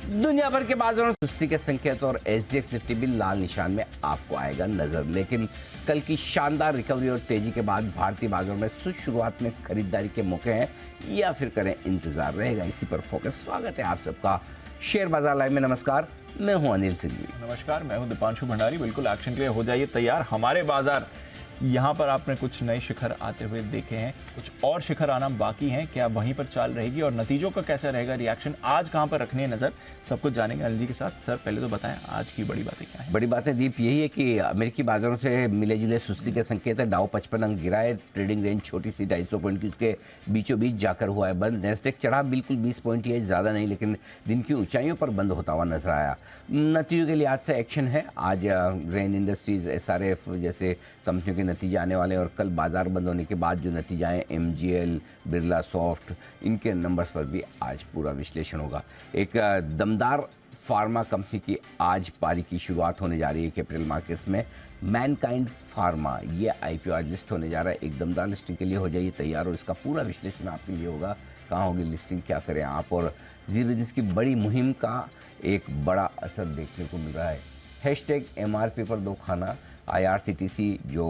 दुनिया भर के बाजारों में सुस्ती के संकेत और एसजीएक्स निफ्टी भी लाल निशान में आपको आएगा नजर। लेकिन कल की शानदार रिकवरी और तेजी के बाद भारतीय बाजारों में सुस्त शुरुआत में खरीदारी के मौके हैं या फिर करें इंतजार, रहेगा इसी पर फोकस। स्वागत है आप सबका शेयर बाजार लाइव में। नमस्कार, मैं हूं अनिल सिंघवी। नमस्कार, मैं हूं दीपांशु भंडारी। बिल्कुल एक्शन के लिए हो जाइए तैयार। हमारे बाजार यहाँ पर आपने कुछ नए शिखर आते हुए देखे हैं, कुछ और शिखर आना बाकी हैं। क्या वहीं पर चाल रहेगी और नतीजों का कैसा रहेगा रिएक्शन, आज कहाँ पर रखनी है नजर, सब कुछ जानेंगे अनिल जी के साथ। सर पहले तो बताएं आज की बड़ी बातें क्या हैं। बड़ी बातें दीप यही है कि अमेरिकी बाजारों से मिले जुले सुस्ती के संकेत है। डाउ 55 अंक गिरा है, ट्रेडिंग रेंज छोटी सी 250 पॉइंट की उसके बीचों बीच जाकर हुआ है बंद। नेस्डेक चढ़ा बिल्कुल 20 पॉइंट ही है, ज़्यादा नहीं, लेकिन दिन की ऊंचाइयों पर बंद होता हुआ नजर आया। नतीजों के लिए आज से एक्शन है। आज रेन इंडस्ट्रीज, एसआरएफ जैसे कंपनियों के नतीजे आने वाले हैं और कल बाजार बंद होने के बाद जो नतीजे आए, एमजीएल, बिरला सॉफ्ट, इनके नंबर्स पर भी आज पूरा विश्लेषण होगा। एक दमदार फार्मा कंपनी की आज पारी की शुरुआत होने जा रही है कैपिटल मार्केट्स में। मैनकाइंड फार्मा, ये आईपीओ आज लिस्ट होने जा रहा है। एक दमदार लिस्टिंग के लिए हो जाइए तैयार और इसका पूरा विश्लेषण आपके लिए होगा। कहाँ होगी लिस्टिंग, क्या करें आप, और जीरो बिजनेस की बड़ी मुहिम का एक बड़ा असर देखने को मिल रहा है। हैशटैग एमआरपी पर दो खाना। आईआरसीटीसी जो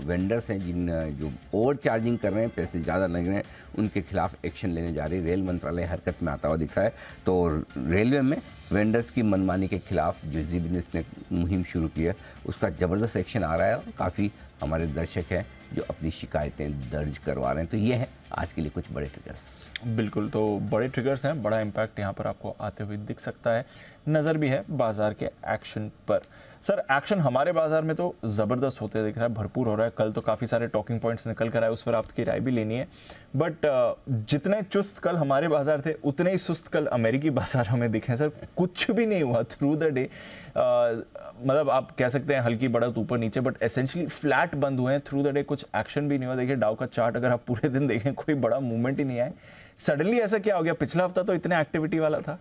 वेंडर्स हैं जिन जो ओवर चार्जिंग कर रहे हैं, पैसे ज़्यादा लग रहे हैं, उनके खिलाफ एक्शन लेने जा रही है। रेल मंत्रालय हरकत में आता हुआ दिख रहा है। तो रेलवे में वेंडर्स की मनमानी के खिलाफ जो जी बिजनेस ने मुहिम शुरू की है, उसका ज़बरदस्त एक्शन आ रहा है और काफ़ी हमारे दर्शक हैं जो अपनी शिकायतें दर्ज करवा रहे हैं। तो ये है आज के लिए कुछ बड़े ट्रिगर्स। बिल्कुल, तो बड़े ट्रिगर्स हैं, बड़ा इम्पैक्ट यहाँ पर आपको आते हुए दिख सकता है। नज़र भी है बाजार के एक्शन पर। सर एक्शन हमारे बाजार में तो ज़बरदस्त होते दिख रहा है, भरपूर हो रहा है। कल तो काफ़ी सारे टॉकिंग पॉइंट्स निकल कर आए, उस पर आपकी राय भी लेनी है। बट जितने चुस्त कल हमारे बाजार थे, उतने ही सुस्त कल अमेरिकी बाजार हमें दिखे। सर कुछ भी नहीं हुआ थ्रू द डे। मतलब आप कह सकते हैं हल्की बढ़त ऊपर नीचे, बट एसेंशियली फ्लैट बंद हुए हैं थ्रू द डे। कुछ एक्शन भी नहीं हुआ। देखिए डाउ का चार्ट अगर आप पूरे दिन देखें, कोई बड़ा मूवमेंट ही नहीं आया। सडनली ऐसा क्या हो गया? पिछला हफ्ता तो इतने एक्टिविटी वाला था।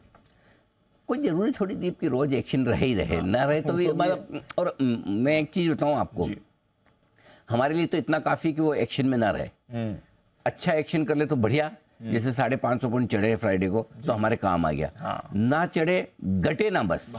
कोई जरूरी थोड़ी दीप की रोज एक्शन रहे ही रहे, ना रहे तो भी मतलब। और मैं एक चीज बताऊं आपको, हमारे लिए तो इतना काफी कि वो एक्शन में ना रहे। अच्छा एक्शन कर ले तो बढ़िया, जैसे 550 पॉइंट चढ़े फ्राइडे को तो हमारे काम आ गया। ना चढ़े, घटे ना, बस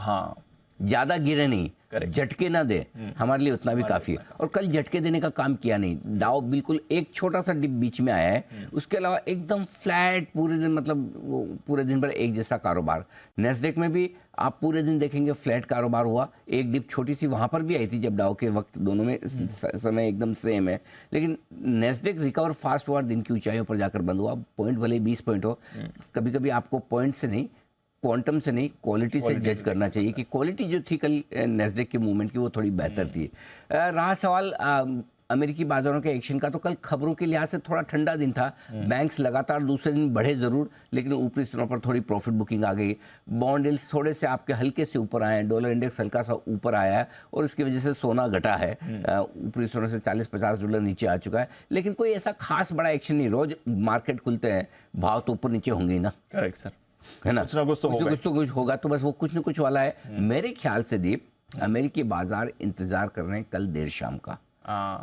ज्यादा गिरे नहीं, झटके ना दे, हमारे लिए उतना भी काफी है। और कल झटके देने का काम किया नहीं। डाउ बिल्कुल एक छोटा सा डिप बीच में आया है, उसके अलावा एकदम फ्लैट पूरे दिन, मतलब वो पूरे दिन भर एक जैसा कारोबार। नेस्डेक में भी आप पूरे दिन देखेंगे फ्लैट कारोबार हुआ। एक डिप छोटी सी वहां पर भी आई थी जब डाउ के वक्त, दोनों में समय एकदम सेम है। लेकिन नेस्डेक रिकवर फास्ट हुआ, दिन की ऊंचाइयों पर जाकर बंद हुआ। पॉइंट भले 20 पॉइंट हो, कभी कभी आपको पॉइंट से नहीं, क्वांटम से नहीं, क्वालिटी से जज करना चाहिए कि क्वालिटी जो थी कल नेस्डेक के मूवमेंट की वो थोड़ी बेहतर थी। रहा सवाल अमेरिकी बाजारों के एक्शन का, तो कल खबरों के लिहाज से थोड़ा ठंडा दिन था। बैंक्स लगातार दूसरे दिन बढ़े जरूर, लेकिन ऊपरी स्तरों पर थोड़ी प्रॉफिट बुकिंग आ गई। बॉन्ड यील्ड्स थोड़े से आपके हल्के से ऊपर आए हैं, डॉलर इंडेक्स हल्का सा ऊपर आया है और इसकी वजह से सोना घटा है। ऊपरी स्तरों से $40-50 नीचे आ चुका है, लेकिन कोई ऐसा खास बड़ा एक्शन नहीं। रोज मार्केट खुलते हैं, भाव तो ऊपर नीचे होंगे ही ना। करेक्ट सर, है ना, कुछ ना कुछ तो कुछ होगा, तो बस वो कुछ न कुछ वाला है। मेरे ख्याल से दीप, अमेरिकी बाजार इंतजार कर रहे हैं कल देर शाम का।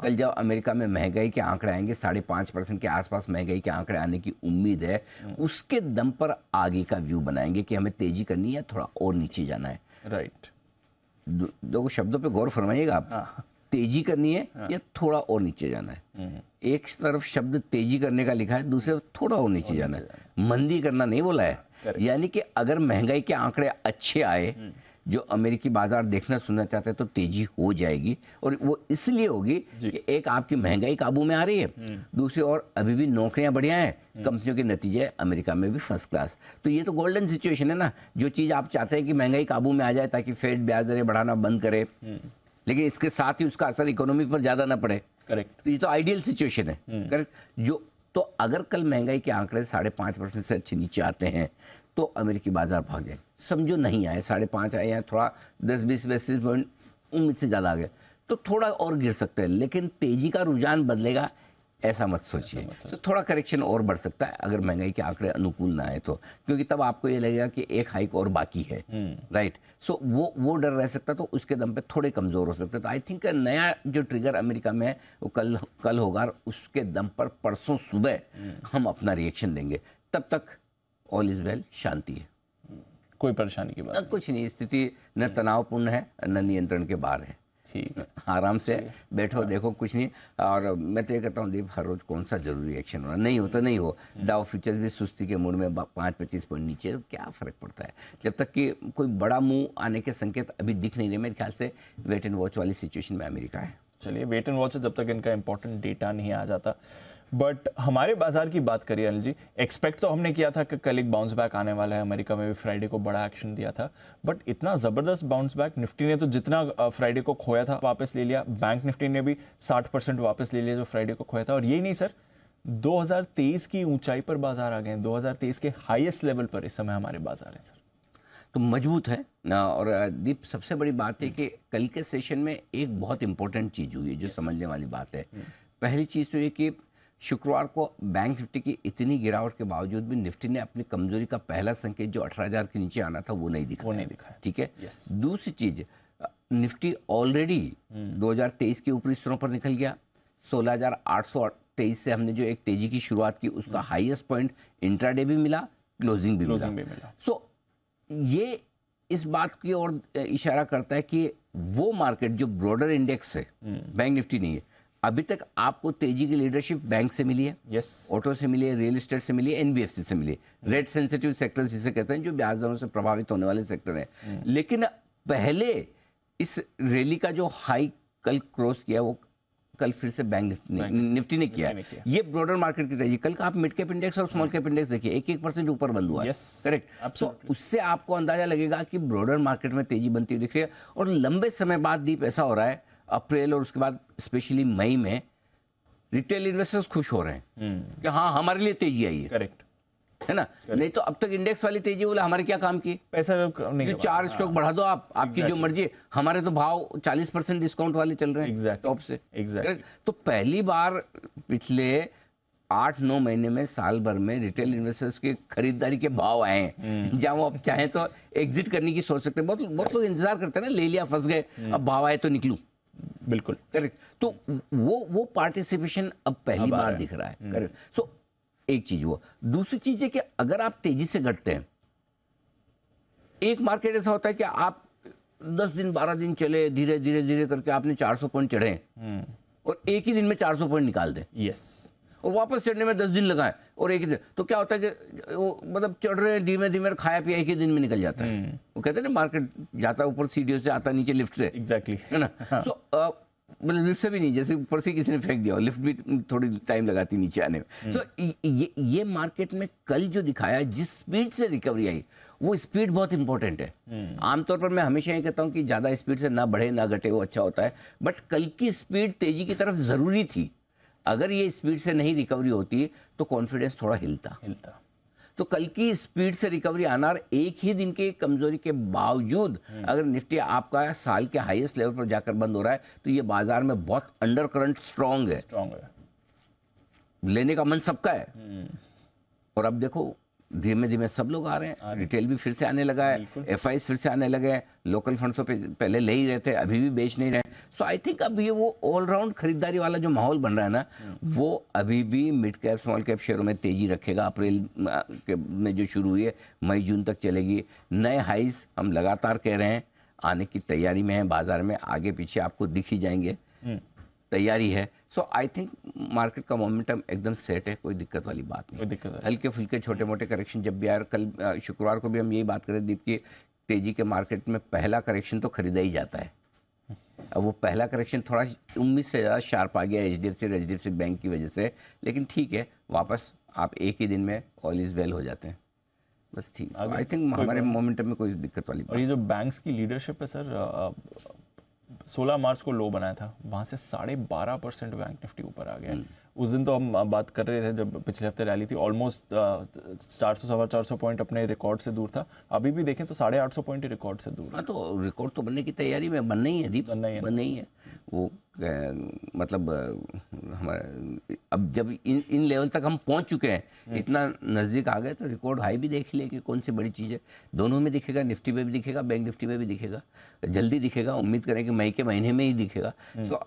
कल जब अमेरिका में महंगाई के आंकड़े आएंगे, 5.5% के आसपास महंगाई के आंकड़े आने की उम्मीद है। उसके दम पर आगे का व्यू बनाएंगे कि हमें तेजी करनी है, थोड़ा और नीचे जाना है। राइट, दो शब्दों पे गौर फरमाइएगा आप। तेजी करनी है या थोड़ा और नीचे जाना है। एक तरफ शब्द तेजी करने का लिखा है, दूसरे थोड़ा और नीचे जाना है। मंदी करना नहीं बोला है। यानी कि अगर महंगाई के आंकड़े अच्छे आए, जो अमेरिकी बाजार देखना सुनना चाहते हैं, तो तेजी हो जाएगी। और वो इसलिए होगी कि एक आपकी महंगाई काबू में आ रही है, दूसरी ओर अभी भी नौकरियां बढ़िया हैं, कंपनियों के नतीजे अमेरिका में भी फर्स्ट क्लास। तो ये तो गोल्डन सिचुएशन है ना। जो चीज़ आप चाहते हैं कि महंगाई काबू में आ जाए ताकि फेड ब्याज दरें बढ़ाना बंद करे, लेकिन इसके साथ ही उसका असर इकोनॉमी पर ज़्यादा ना पड़े। करेक्ट, तो ये तो आइडियल सिचुएशन है। करेक्ट। जो तो अगर कल महंगाई के आंकड़े 5.5% से अच्छे नीचे आते हैं तो अमेरिकी बाजार भागे। समझो नहीं आए, 5.5 आए या थोड़ा 10-20 बेसिस पॉइंट उम्मीद से ज़्यादा आ गए, तो थोड़ा और गिर सकते हैं, लेकिन तेजी का रुझान बदलेगा ऐसा मत सोचिए। तो थोड़ा करेक्शन और बढ़ सकता है अगर महंगाई के आंकड़े अनुकूल ना आए तो, क्योंकि तब आपको ये लगेगा कि एक हाइक और बाकी है। राइट। सो वो डर रह सकता, तो उसके दम पे थोड़े कमज़ोर हो सकते। तो आई थिंक नया जो ट्रिगर अमेरिका में है वो कल होगा और उसके दम पर परसों सुबह हम अपना रिएक्शन देंगे। तब तक ऑल इज़ वेल, शांति है। कोई परेशानी की बात नहीं। कुछ नहीं, स्थिति न तनावपूर्ण है न नियंत्रण के बाहर है। ठीक है, आराम से बैठो, देखो, कुछ नहीं। और मैं तो ये कहता हूँ दीप, हर रोज कौन सा जरूरी एक्शन होना, नहीं हो तो नहीं हो। डाउ फ्यूचर्स भी सुस्ती के मूड में 5-25 पॉइंट नीचे, क्या फर्क पड़ता है, जब तक कि कोई बड़ा मुंह आने के संकेत अभी दिख नहीं रहे। मेरे ख्याल से वेट एंड वॉच वाली सिचुएशन में अमेरिका है। चलिए, वेट एंड वॉच है जब तक इनका इंपॉर्टेंट डेटा नहीं आ जाता। बट हमारे बाजार की बात करिए अनिल जी, एक्सपेक्ट तो हमने किया था कि कल एक बाउंस बैक आने वाला है, अमेरिका में भी फ्राइडे को बड़ा एक्शन दिया था, बट इतना जबरदस्त बाउंस बैक, निफ्टी ने तो जितना फ्राइडे को खोया था वापस ले लिया, बैंक निफ्टी ने भी 60% वापस ले लिया जो फ्राइडे को खोया था। और यही नहीं सर, 2023 की ऊंचाई पर बाजार आ गए, 2023 के हाईएस्ट लेवल पर इस समय हमारे बाजार है सर। तो मजबूत है ना। और दीप, सबसे बड़ी बात है कि कल के सेशन में एक बहुत इंपॉर्टेंट चीज हुई है जो समझने वाली बात है। पहली चीज तो ये कि शुक्रवार को बैंक निफ्टी की इतनी गिरावट के बावजूद भी निफ्टी ने अपनी कमजोरी का पहला संकेत जो 18,000 के नीचे आना था वो नहीं दिखा। ठीक है। दूसरी चीज, निफ्टी ऑलरेडी 2023 के ऊपरी स्तरों पर निकल गया। 16,823 से हमने जो एक तेजी की शुरुआत की, उसका हाईएस्ट पॉइंट इंट्राडे भी मिला, क्लोजिंग भी मिला। सो ये इस बात की ओर इशारा करता है कि वो मार्केट जो ब्रॉडर इंडेक्स है, बैंक निफ्टी नहीं है, अभी तक आपको तेजी की लीडरशिप बैंक से मिली है, ऑटो से मिली है, रियल एस्टेट से मिली है, एनबीएफसी से मिली है, रेट सेंसिटिव सेक्टर जिसे कहते हैं, जो ब्याज दरों से प्रभावित होने वाले सेक्टर हैं। लेकिन पहले इस रैली का जो हाई कल क्रॉस किया, वो कल फिर से बैंक निफ्टी ने किया। ये ब्रॉडर मार्केट की तेजी। कल का आप मिड कैप इंडेक्स और स्मॉल कैप इंडेक्स देखिए, 1% ऊपर बंद हुआ है। करेक्ट। तो उससे आपको अंदाजा लगेगा कि ब्रॉडर मार्केट में तेजी बनती हुई दिख रही है। और लंबे समय बाद दीप ऐसा हो रहा है, अप्रैल और उसके बाद स्पेशली मई में रिटेल इन्वेस्टर्स खुश हो रहे हैं कि हाँ, हमारे लिए तेजी आई है। करेक्ट है ना। नहीं तो अब तक इंडेक्स वाली तेजी बोला हमारे क्या काम की, पैसा नहीं, जो 4 स्टॉक बढ़ा दो आप, आपकी जो मर्जी। हमारे तो भाव 40% डिस्काउंट वाले चल रहे हैं टॉप से। तो पहली बार पिछले 8-9 महीने में, साल भर में रिटेल इन्वेस्टर्स के खरीदारी के भाव आए हैं जहां वो अब चाहे तो एग्जिट करने की सोच सकते हैं। बहुत लोग इंतजार करते हैं ना, ले लिया, फंस गए, अब भाव आए तो निकलूं। बिल्कुल करेक्ट। तो वो पार्टिसिपेशन अब पहली बार दिख रहा है। करेक्ट। सो एक चीज वो। दूसरी चीज है कि अगर आप तेजी से घटते हैं, एक मार्केट ऐसा होता है कि आप 10 दिन 12 दिन चले, धीरे धीरे धीरे करके आपने 400 पॉइंट चढ़े और एक ही दिन में 400 पॉइंट निकाल दें। और वापस चढ़ने में 10 दिन लगाएं और एक ही दिन, तो क्या होता है कि वो मतलब चढ़ रहे हैं धीमे धीमे, खाया पिया एक ही दिन में निकल जाता है। वो कहते हैं ना, मार्केट जाता ऊपर सीढ़ियों से, आता नीचे लिफ्ट से। एग्जैक्टली है ना। सो मतलब लिफ्ट से भी नहीं, जैसे ऊपर से किसी ने फेंक दिया, लिफ्ट भी थोड़ी टाइम लगाती नीचे आने में। सो ये मार्केट में कल जो दिखाया, जिस स्पीड से रिकवरी आई, वो स्पीड बहुत इंपॉर्टेंट है। आमतौर पर मैं हमेशा ये कहता हूँ कि ज़्यादा स्पीड से ना बढ़े ना घटे, वो अच्छा होता है। बट कल की स्पीड तेजी की तरफ ज़रूरी थी। अगर ये स्पीड से नहीं रिकवरी होती तो कॉन्फिडेंस थोड़ा हिलता। तो कल की स्पीड से रिकवरी आना, एक ही दिन के कमजोरी के बावजूद अगर निफ्टी आपका साल के हाईएस्ट लेवल पर जाकर बंद हो रहा है, तो ये बाजार में बहुत अंडर करंट स्ट्रांग है। लेने का मन सबका है। और अब देखो धीमे धीमे सब लोग आ रहे हैं, रिटेल भी फिर से आने लगा है, एफआईज फिर से आने लगे हैं, लोकल फंड्स तो पहले ले ही रहे थे, अभी भी बेच नहीं रहे। सो आई थिंक अब ये वो ऑलराउंड खरीदारी वाला जो माहौल बन रहा है ना, वो अभी भी मिड कैप स्मॉल कैप शेयरों में तेजी रखेगा। अप्रैल में जो शुरू हुई है, मई जून तक चलेगी। नए हाइज हम लगातार कह रहे हैं आने की तैयारी में है बाजार में, आगे पीछे आपको दिख ही जाएंगे, तैयारी है। सो आई थिंक मार्केट का मोमेंटम एकदम सेट है, कोई दिक्कत वाली बात नहीं। हल्के फुल्के छोटे मोटे करेक्शन जब भी आए, कल शुक्रवार को भी हम यही बात करें दीप की, तेजी के मार्केट में पहला करेक्शन तो खरीदा ही जाता है। अब वो पहला करेक्शन थोड़ा उम्मीद से ज़्यादा शार्प आ गया एचडीएफसी बैंक की वजह से, लेकिन ठीक है, वापस आप एक ही दिन में ऑल इज वेल हो जाते हैं, बस ठीक। आई थिंक हमारे मोमेंटम में कोई दिक्कत वाली बात। और ये जो बैंक्स की लीडरशिप है सर, 16 मार्च को लो बनाया था, वहाँ से 12.5% बैंक निफ्टी ऊपर आ गया। उस दिन तो हम बात कर रहे थे जब पिछले हफ्ते रैली थी, ऑलमोस्ट 400-450 पॉइंट अपने रिकॉर्ड से दूर था। अभी भी देखें तो 850 पॉइंट रिकॉर्ड से दूर। हाँ, तो रिकॉर्ड तो बनने की तैयारी में, बनना ही है दीप, बनना ही है वो। मतलब हमारे अब जब इन लेवल तक हम पहुंच चुके हैं, इतना नज़दीक आ गए, तो रिकॉर्ड हाई भी देख लिए कि कौन सी बड़ी चीज़ है। दोनों में दिखेगा, निफ्टी में भी दिखेगा, बैंक निफ्टी में भी दिखेगा, जल्दी दिखेगा। उम्मीद करें कि मई के महीने में ही दिखेगा। सो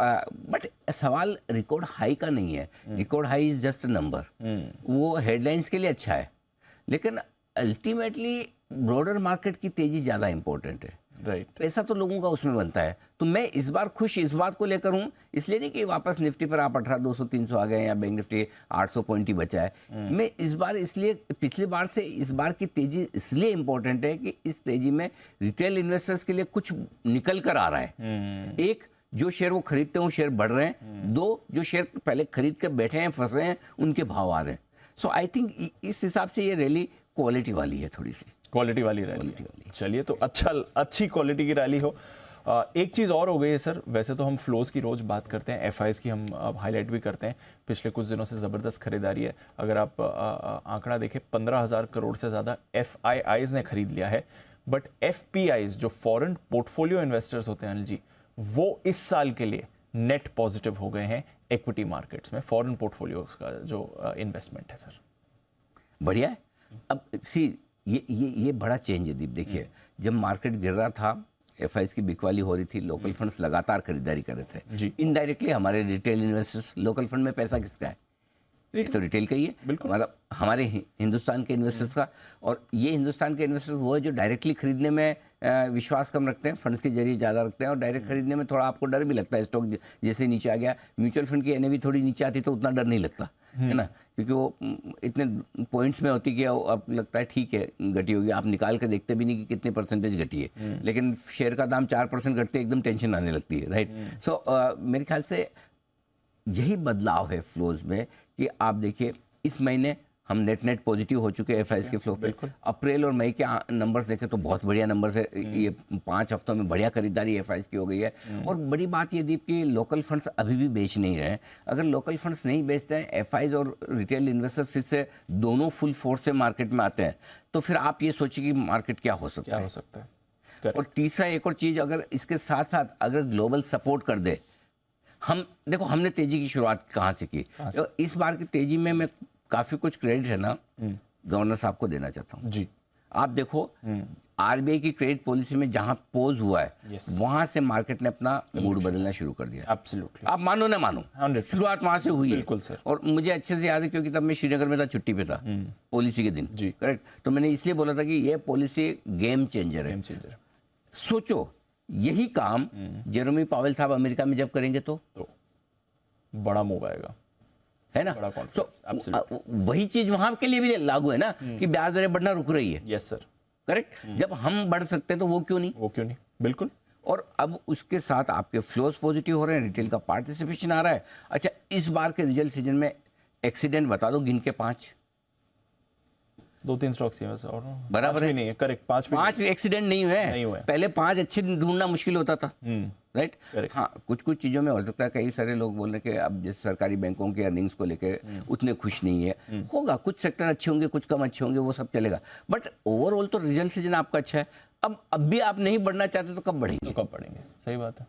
बट सवाल रिकॉर्ड हाई का नहीं है। Record high is just a number. वो हेडलाइंस के लिए अच्छा है, लेकिन अल्टीमेटली ब्रॉडर मार्केट की तेजी ज़्यादा इंपॉर्टेंट है। राइट। पैसा तो लोगों का उसमें बनता है। तो मैं इस बार खुश इस बात को लेकर हूँ, इसलिए नहीं कि वापस निफ्टी पर आप 18,200-300 आ गए या बैंक निफ्टी 800 पॉइंट ही बचा है। मैं इस बार इसलिए पिछली बार से इस बार की तेजी इसलिए इंपॉर्टेंट है कि इस तेजी में रिटेल इन्वेस्टर्स के लिए कुछ निकल कर आ रहा है। एक, जो शेयर वो खरीदते हैं वो शेयर बढ़ रहे हैं। दो, जो शेयर पहले खरीद कर बैठे हैं फंसे हैं उनके भाव आ रहे हैं। सो आई थिंक इस हिसाब से ये रैली क्वालिटी वाली है, थोड़ी सी क्वालिटी वाली रैली। चलिए, तो अच्छी क्वालिटी की रैली हो। एक चीज़ और हो गई है सर, वैसे तो हम फ्लोज की रोज बात करते हैं, एफआईज की हम हाईलाइट भी करते हैं। पिछले कुछ दिनों से ज़बरदस्त खरीदारी है। अगर आप आंकड़ा देखें, 15,000 करोड़ से ज़्यादा एफआईआईज ने खरीद लिया है। बट एफपीआईज, जो फॉरेन पोर्टफोलियो इन्वेस्टर्स होते हैं अनिल जी, वो इस साल के लिए नेट पॉजिटिव हो गए हैं इक्विटी मार्केट्स में। फॉरेन पोर्टफोलियोज का जो इन्वेस्टमेंट है सर, बढ़िया है। अब सी ये बड़ा चेंज है दीप। देखिए, जब मार्केट गिर रहा था, एफआईज की बिकवाली हो रही थी, लोकल फंड्स लगातार खरीदारी कर रहे थे जी। इनडायरेक्टली हमारे रिटेल इन्वेस्टर्स, लोकल फंड में पैसा किसका है? ये तो रिटेल का ही है, बिल्कुल। मतलब हमारे हिंदुस्तान के इन्वेस्टर्स का। और ये हिंदुस्तान के इन्वेस्टर्स वो है जो डायरेक्टली खरीदने में विश्वास कम रखते हैं, फंड्स के जरिए ज़्यादा रखते हैं, और डायरेक्ट खरीदने में थोड़ा आपको डर भी लगता है। स्टॉक जैसे नीचे आ गया, म्यूचुअल फंड की एनएवी थोड़ी नीचे आती तो उतना डर नहीं लगता है ना, क्योंकि वो इतने पॉइंट्स में होती कि अब लगता है ठीक है घटी होगी, आप निकाल के देखते भी नहीं कि कितने परसेंटेज घटी है। लेकिन शेयर का दाम 4% घटते एकदम टेंशन आने लगती है, राइट। सो मेरे ख्याल से यही बदलाव है फ्लोज में कि आप देखिए इस महीने हम नेट पॉजिटिव हो चुके हैं एफआईएस के फ्लो पे। अप्रैल और मई के नंबर्स देखें तो बहुत बढ़िया नंबर्स है। ये 5 हफ्तों में बढ़िया खरीदारी एफआईएस की हो गई है। और बड़ी बात ये दीप कि लोकल फंड्स अभी भी बेच नहीं रहे हैं। अगर लोकल फंड्स नहीं बेचते हैं, एफआईएस और रिटेल इन्वेस्टर्स फिर से दोनों फुल फोर्स से मार्केट में आते हैं, तो फिर आप ये सोचिए कि मार्केट क्या हो सकता है। और तीसरा एक और चीज़, अगर इसके साथ साथ अगर ग्लोबल सपोर्ट कर दे, हम देखो हमने तेजी की शुरुआत कहाँ से की। इस बार की तेजी में मैं काफी कुछ क्रेडिट है ना गवर्नर साहब को देना चाहता हूँ जी। आप देखो आरबीआई की क्रेडिट पॉलिसी में जहां पोज हुआ है, वहां से मार्केट ने अपना मूड बदलना शुरू कर दिया। एब्सोल्युटली, आप मानो ना मानो, शुरुआत वहां से हुई है सर। और मुझे अच्छे से याद है क्योंकि तब मैं श्रीनगर में था, छुट्टी पे था पॉलिसी के दिन जी, करेक्ट। तो मैंने इसलिए बोला था कि ये पॉलिसी गेम चेंजर है। सोचो यही काम जेरोमी पावेल साहब अमेरिका में जब करेंगे तो बड़ा मूव आएगा, है ना। तो वही चीज वहां के लिए भी लागू है ना कि ब्याज दरें बढ़ना रुक रही है। Yes sir, correct. जब हम बढ़ सकते हैं तो वो क्यों नहीं, बिल्कुल। और अब उसके साथ आपके फ्लोज पॉजिटिव हो रहे हैं, रिटेल का पार्टिसिपेशन आ रहा है। अच्छा, इस बार के रिजल्ट सीजन में एक्सीडेंट बता दो गिन के 5, 2-3 स्टॉक्स ही और बराबर है, नहीं है, करेक्ट। 5 एक्सीडेंट नहीं हुए। पहले 5 अच्छे ढूंढना मुश्किल होता था, राइट। हाँ, कुछ चीज़ों में हो सकता है। कई सारे लोग बोल रहे हैं कि अब जैसे सरकारी बैंकों के अर्निंग्स को लेके उतने खुश नहीं है, होगा, कुछ सेक्टर अच्छे होंगे, कुछ कम अच्छे होंगे, वो सब चलेगा। बट ओवरऑल तो रिजल्ट सीजन आपका अच्छा है। अब भी आप नहीं बढ़ना चाहते तो कब बढ़ेंगे? सही बात है।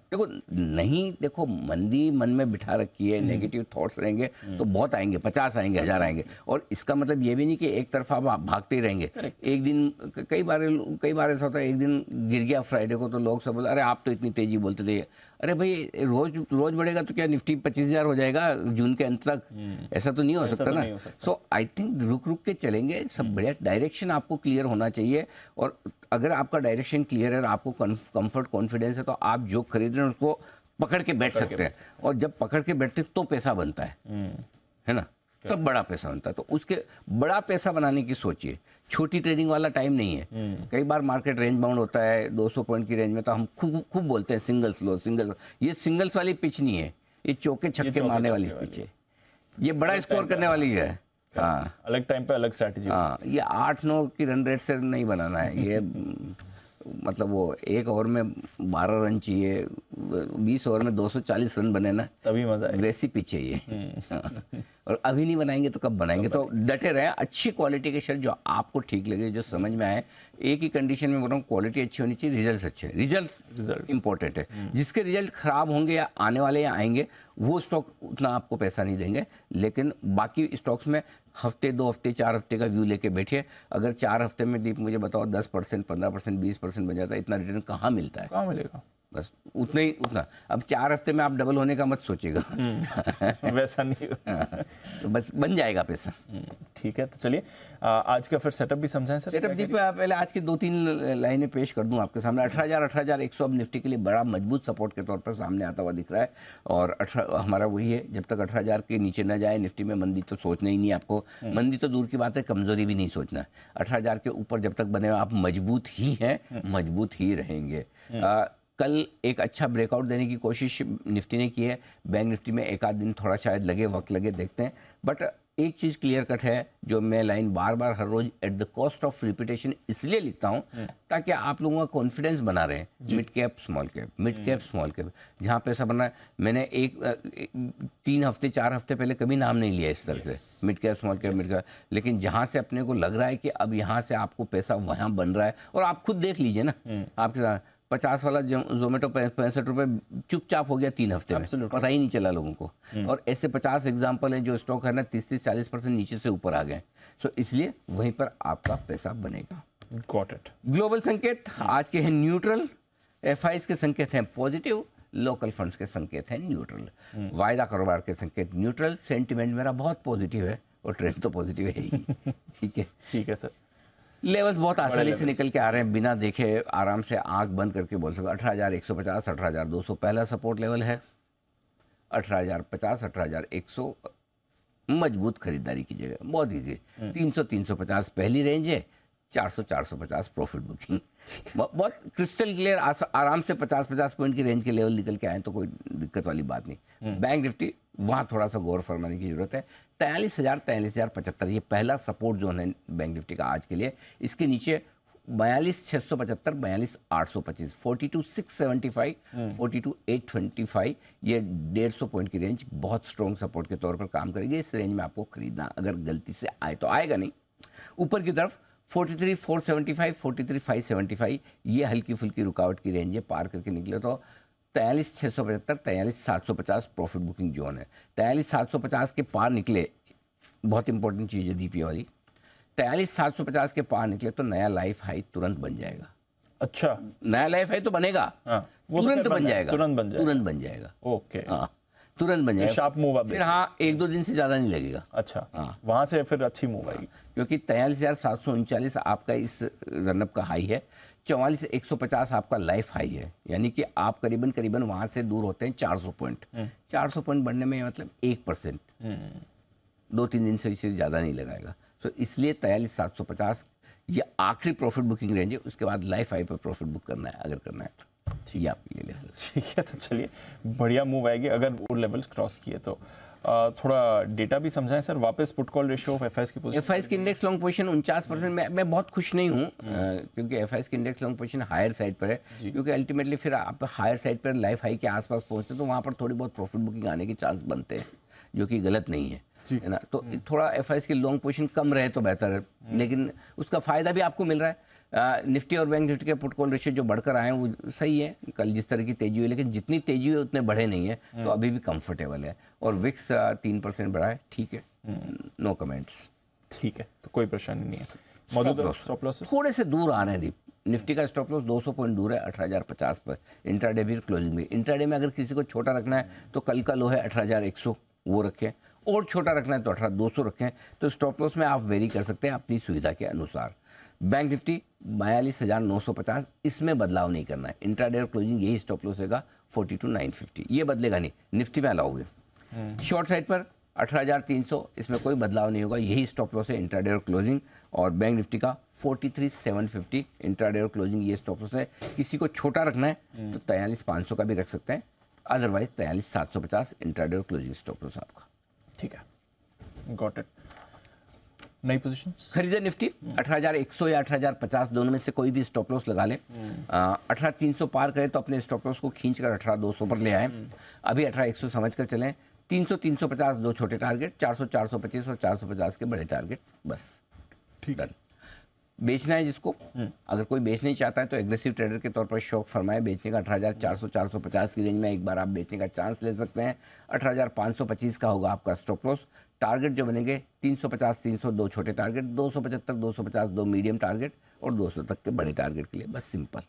देखो मंदी मन में बिठा रखी है, नेगेटिव थॉट्स रहेंगे तो बहुत आएंगे, 50 आएंगे, 1000 आएंगे। और इसका मतलब ये भी नहीं कि एक तरफा आप भागते ही रहेंगे। एक दिन कई बार ऐसा होता है, एक दिन गिर गया फ्राइडे को तो लोग सब बोले अरे आप तो इतनी तेजी बोलते थे। अरे भाई रोज बढ़ेगा तो क्या निफ्टी 25,000 हो जाएगा जून के अंत तक? ऐसा तो नहीं हो सकता ना। सो आई थिंक रुक के चलेंगे सब बढ़िया। डायरेक्शन आपको क्लियर होना चाहिए, और अगर आपका डायरेक्शन क्लियर है और आपको कंफर्ट कॉन्फिडेंस है तो आप जो खरीद रहे हैं उसको पकड़ के बैठ सकते हैं। और जब पकड़ के बैठते तो पैसा बनता है ना, तब बड़ा पैसा बनता है। तो उसके बड़ा पैसा बनाने की सोचिए, छोटी ट्रेडिंग वाला टाइम नहीं है। कई बार मार्केट रेंज बाउंड होता है 200 पॉइंट की रेंज में, तो हम खूब बोलते हैं सिंगल्स लो, सिंगल्स। ये सिंगल्स वाली पिच नहीं है, ये चौके छक्के मारने वाली पिच है, ये बड़ा स्कोर करने वाली है। हाँ, अलग टाइम पे अलग स्ट्रैटेजी। हाँ, ये 8-9 की रन रेट से नहीं बनाना है। ये मतलब वो 1 ओवर में 12 रन चाहिए, 20 ओवर में 240 रन बने ना, तभी मजा है। वैसी पिच है ये। और अभी नहीं बनाएंगे तो कब बनाएंगे? तो डटे रहे, अच्छी क्वालिटी के शेयर जो आपको ठीक लगे, जो समझ में आए। एक ही कंडीशन में बोल रहा हूँ, क्वालिटी अच्छी होनी चाहिए, रिजल्ट अच्छे। रिजल्ट इंपॉर्टेंट है। जिसके रिजल्ट खराब होंगे या आने वाले या आएंगे, वो स्टॉक उतना आपको पैसा नहीं देंगे। लेकिन बाकी स्टॉक्स में हफ्ते, 2 हफ्ते, 4 हफ्ते का व्यू लेके बैठिए। अगर 4 हफ्ते में दीप मुझे बताओ 10%, 15%, 20% बन जाता है, इतना रिटर्न कहाँ मिलता है? कहाँ मिलेगा? बस उतना। अब 4 हफ्ते में आप डबल होने का मत सोचिएगा। वैसा नहीं। तो बस बन जाएगा पैसा। ठीक है, तो चलिए आज का फिर सेटअप भी समझाएं सर। सेटअप दीप पहले आज की 2-3 लाइनें पेश कर दूं आपके सामने। 18,100 अब निफ्टी के लिए बड़ा मजबूत सपोर्ट के तौर पर सामने आता हुआ दिख रहा है, और हमारा वही है, जब तक 18,000 के नीचे न जाए निफ्टी में मंदी तो सोचना ही नहीं आपको। मंदी तो दूर की बात है, कमजोरी भी नहीं सोचना। 18,000 के ऊपर जब तक बने आप मजबूत ही हैं, मजबूत ही रहेंगे। कल एक अच्छा ब्रेकआउट देने की कोशिश निफ्टी ने की है। बैंक निफ्टी में एक आध दिन थोड़ा शायद लगे, वक्त लगे, देखते हैं। बट एक चीज़ क्लियर कट है, जो मैं लाइन बार बार हर रोज at the cost of repetition इसलिए लिखता हूँ ताकि आप लोगों का कॉन्फिडेंस बना रहे। Mid cap small cap, mid cap small cap, जहाँ पैसा बना है। मैंने 3 हफ्ते 4 हफ्ते पहले कभी नाम नहीं लिया इस तरह से, mid cap small cap, mid cap. लेकिन जहाँ से अपने को लग रहा है कि अब यहाँ से आपको पैसा वहाँ बन रहा है, और आप खुद देख लीजिए ना, आपके साथ 50 वाला जोमेटो 65 रुपए चुपचाप हो गया 3 हफ्ते में, पता ही नहीं चला लोगों को। और ऐसे 50 एग्जाम्पल हैं जो स्टॉक है ना 30-40% नीचे से ऊपर आ गए। सो इसलिए वहीं पर आपका पैसा बनेगा। Got it. ग्लोबल संकेत आज के हैं न्यूट्रल, एफआईज के संकेत हैं पॉजिटिव, लोकल फंड्स के संकेत हैं न्यूट्रल। वायदा कारोबार के संकेत न्यूट्रल, सेंटिमेंट मेरा बहुत पॉजिटिव है, और ट्रेंड तो पॉजिटिव है ही। ठीक है, ठीक है सर। लेवल्स बहुत आसानी से निकल के आ रहे हैं, बिना देखे आराम से आंख बंद करके बोल सकते। 18,150, 18,200 पहला सपोर्ट लेवल है। 18,050, 18,100 मजबूत खरीदारी कीजिएगा, बहुत ईजी। 300, 350 पहली रेंज है। 400, 450 प्रॉफिट बुकिंग, बहुत क्रिस्टल क्लियर। आराम से 50-50 पॉइंट की रेंज के लेवल निकल के आए तो कोई दिक्कत वाली बात नहीं। बैंक निफ्टी वहाँ थोड़ा सा गौर फरमाने की जरूरत है। 43,000, 43,075 ये पहला सपोर्ट जोन है बैंक निफ्टी का आज के लिए। इसके नीचे 42,675, 42,825, 42,675, 42,825 ये 150 पॉइंट की रेंज बहुत स्ट्रॉन्ग सपोर्ट के तौर पर काम करेगी। इस रेंज में आपको खरीदना अगर गलती से आए तो, आएगा नहीं। ऊपर की तरफ 43,475, 43,575 ये हल्की फुल्की रुकावट की रेंज है, पार करके निकले तो 43,675, 43,750 प्रॉफिट बुकिंग जोन है। 43,750 के पार निकले, बहुत इंपॉर्टेंट चीज़ है दीपी वाली, 43,750 के पार निकले तो नया लाइफ हाई तुरंत बन जाएगा। अच्छा, नया लाइफ हाई तो बनेगा, वो तुरंत बन जाएगा, तुरंत बन जाएगा, तुरंत बन जाएगा। ओके, हाँ तुरंत बन जाएगा, शार्प मूव फिर हाँ 1-2 दिन से ज़्यादा नहीं लगेगा। अच्छा, वहां से फिर अच्छी मूव आएगी, क्योंकि 43,739 आपका इस रनअप का हाई है। 44,150 आपका लाइफ हाई है, यानी कि आप करीबन करीबन वहाँ से दूर होते हैं 400 पॉइंट। 400 पॉइंट बढ़ने में मतलब 1%, 2-3 दिन से इससे ज़्यादा नहीं लगाएगा। तो इसलिए 43,750 ये आखिरी प्रॉफिट बुकिंग रेंज है। उसके बाद लाइफ हाई पर प्रॉफिट बुक करना है अगर करना है तो, ठीक है, आप ले लें। ठीक है, तो चलिए बढ़िया मूव आएगी अगर वो लेवल्स क्रॉस किए तो। थोड़ा डेटा भी समझाएं सर, वापस put call ratio of FIS की पोजीशन। एफआईएस की इंडेक्स लॉन्ग पोजीशन 49%। मैं बहुत खुश नहीं हूँ, क्योंकि एफआईएस की index long position higher side पर है, क्योंकि अल्टीमेटली फिर आप हायर साइड पर लाइफ हाई के आसपास पहुँचते हैं तो वहाँ पर थोड़ी बहुत प्रॉफिट बुकिंग आने के चांस बनते हैं, जो कि गलत नहीं है ना। तो थोड़ा एफआईएस की लॉन्ग पोजीशन कम रहे तो बेहतर है, लेकिन उसका फायदा भी आपको मिल रहा है। निफ्टी और बैंक निफ्टी के पुट कॉल रेशियो जो बढ़कर आए हैं वो सही है, कल जिस तरह की तेजी हुई, लेकिन जितनी तेजी हुई उतने बढ़े नहीं है, तो अभी भी कंफर्टेबल है। और विक्स 3% बढ़ा है, ठीक है, नो कमेंट्स। ठीक है, तो कोई परेशानी नहीं है। मौजूदा स्टॉप लॉस थोड़े से दूर आ रहे हैं दीप। निफ्टी का स्टॉप लॉस 200 पॉइंट दूर है 18,050 पर। इंट्राडे भी, क्लोजिंग भी। इंट्राडे में अगर किसी को छोटा रखना है तो कल का लो है 18,100, वो रखें, और छोटा रखना है तो 18,200 रखें। तो स्टॉप लॉस में आप वेरी कर सकते हैं अपनी सुविधा के अनुसार। बैंक निफ्टी 42,950, इसमें बदलाव नहीं करना है। इंट्राडे और क्लोजिंग यही स्टॉप लॉस होगा 42,950, ये बदलेगा नहीं। निफ्टी में अलाउ हुए शॉर्ट साइड पर 18,300, इसमें कोई बदलाव नहीं होगा, यही स्टॉप लॉस है इंट्राडे और क्लोजिंग। और बैंक निफ्टी का 43,750, इंट्राडे और क्लोजिंग ये स्टॉप लॉस है। किसी को छोटा रखना है तो 43,500 का भी रख सकते हैं, अदरवाइज 43,750 इंट्राडे और क्लोजिंग स्टॉप लॉस आपका। ठीक है, गॉट इट। नई पोजीशन खरीदे निफ्टी 18,100 या 18,050 दोनों में से कोई भी स्टॉप लॉस लगा ले। 18,300 पार करे तो अपने स्टॉप लॉस को खींचकर 18,200 पर ले आए। अभी 18,100 समझ कर चलें। 300, 350 दो छोटे टारगेट, 400, 425 और 450 के बड़े टारगेट, बस ठीक है। बेचना है जिसको, अगर कोई बेच नहीं चाहता है तो एग्रेसिव ट्रेडर के तौर पर शौक फरमाए बेचने का। 18,400, 450 की रेंज में एक बार आप बेचने का चांस ले सकते हैं। 18,525 का होगा आपका स्टॉप लॉस। टारगेट जो बनेंगे 350, 300 दो छोटे टारगेट, 275, 250 दो मीडियम टारगेट और 200 तक के बड़े टारगेट के लिए, बस सिंपल।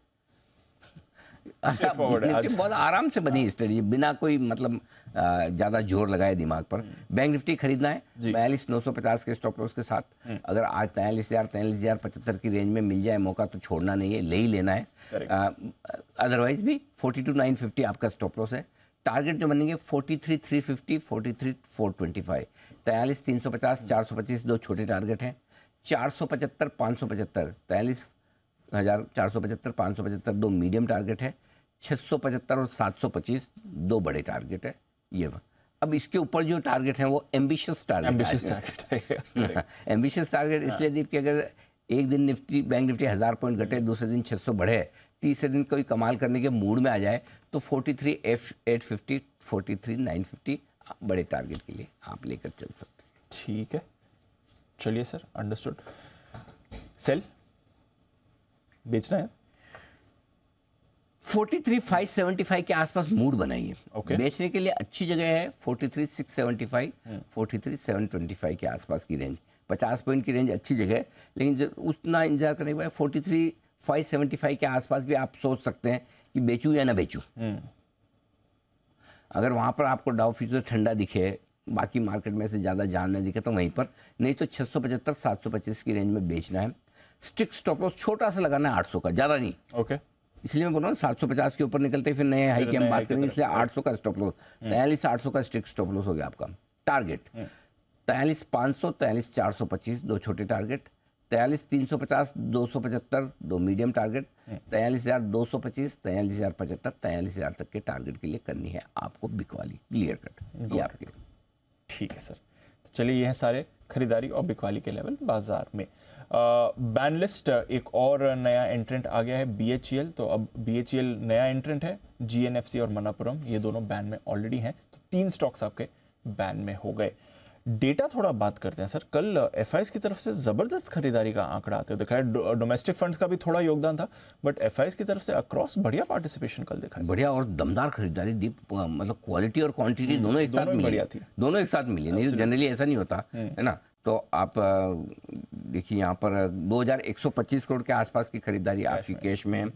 forward है आज। निफ्टी बहुत आराम से बनी स्टडी, बिना कोई मतलब ज़्यादा जोर लगाए दिमाग पर। बैंक निफ्टी खरीदना है 42,950 के स्टॉप लॉस के साथ। अगर आज 43,000 की रेंज में मिल जाए मौका तो छोड़ना नहीं है, ले ही लेना है। अदरवाइज भी 42,950 आपका स्टॉप लॉस है। टारगेट जो बनेंगे 43,350, 43,425, 43,350, 425 दो छोटे टारगेट हैं। 475, 575, 43,475, 575 दो मीडियम टारगेट है। 675 और 725 दो बड़े टारगेट है। ये अब इसके ऊपर जो टारगेट है वो एम्बिशियस टारगेट है। एम्बिशियस टारगेट इसलिए दीप कि अगर एक दिन निफ्टी बैंक निफ्टी 1000 पॉइंट घटे, दूसरे दिन 600 बढ़े, तीसरे दिन कोई कमाल करने के मूड में आ जाए तो 43,850, 43,950 बड़े टारगेट के लिए आप लेकर चल सकते हैं। ठीक है, चलिए सर, अंडरस्टूड। सेल बेचना है 43,575 के आसपास मूड बनाइए। Okay. बेचने के लिए अच्छी जगह है 43,675, 43,725 के आसपास की रेंज, 50 पॉइंट की रेंज अच्छी जगह है। लेकिन उतना इंतजार करने के बाद 43,575 के आसपास भी आप सोच सकते हैं कि बेचूं या ना बेचूं। अगर वहाँ पर आपको डाउ फ्यूचर ठंडा दिखे, बाकी मार्केट में से ज़्यादा जान न दिखे तो वहीं पर, नहीं तो 675, 725 की रेंज में बेचना है। स्ट्रिक्ट स्टॉप लॉस छोटा सा लगाना है 800 का, ज़्यादा नहीं। ओके, इसलिए मैं बोल रहा हूँ 750 के ऊपर निकलते फिर नए हाई की हम बात करेंगे, इसलिए 800 का स्टॉप लॉस, 43,800 का स्ट्रिक्ट स्टॉप लॉस हो गया आपका। टारगेट 43,500, 43,425 दो छोटे टारगेट, 43,350, 275 दो मीडियम टारगेट, 43,225, 43,075, 43,000 तक के टारगेट के लिए करनी है आपको बिकवाली, क्लियर कट ये आपके। ठीक है सर, तो चलिए ये हैं सारे खरीदारी और बिकवाली के लेवल बाजार में। बैन लिस्ट एक और नया एंट्रेंट आ गया है, BHEL। तो अब BHEL नया एंट्रेंट है, GNFC और मनापुरम ये दोनों बैन में ऑलरेडी हैं, तो 3 स्टॉक्स आपके बैन में हो गए। डेटा थोड़ा बात करते हैं सर। कल FIs की तरफ से जबरदस्त खरीदारी का आंकड़ा आते हुए दिखा है। डोमेस्टिक फंड्स का भी थोड़ा योगदान था, बट FIs की तरफ से अक्रॉस बढ़िया पार्टिसिपेशन कल दिखा है। बढ़िया और दमदार खरीदारी दीप, मतलब क्वालिटी और क्वांटिटी दोनों एक साथ मिली थी, दोनों एक साथ मिली। नहीं जनरली ऐसा नहीं होता है ना। तो आप देखिए यहाँ पर 2,125 करोड़ के आसपास की खरीदारी आपकी कैश में है।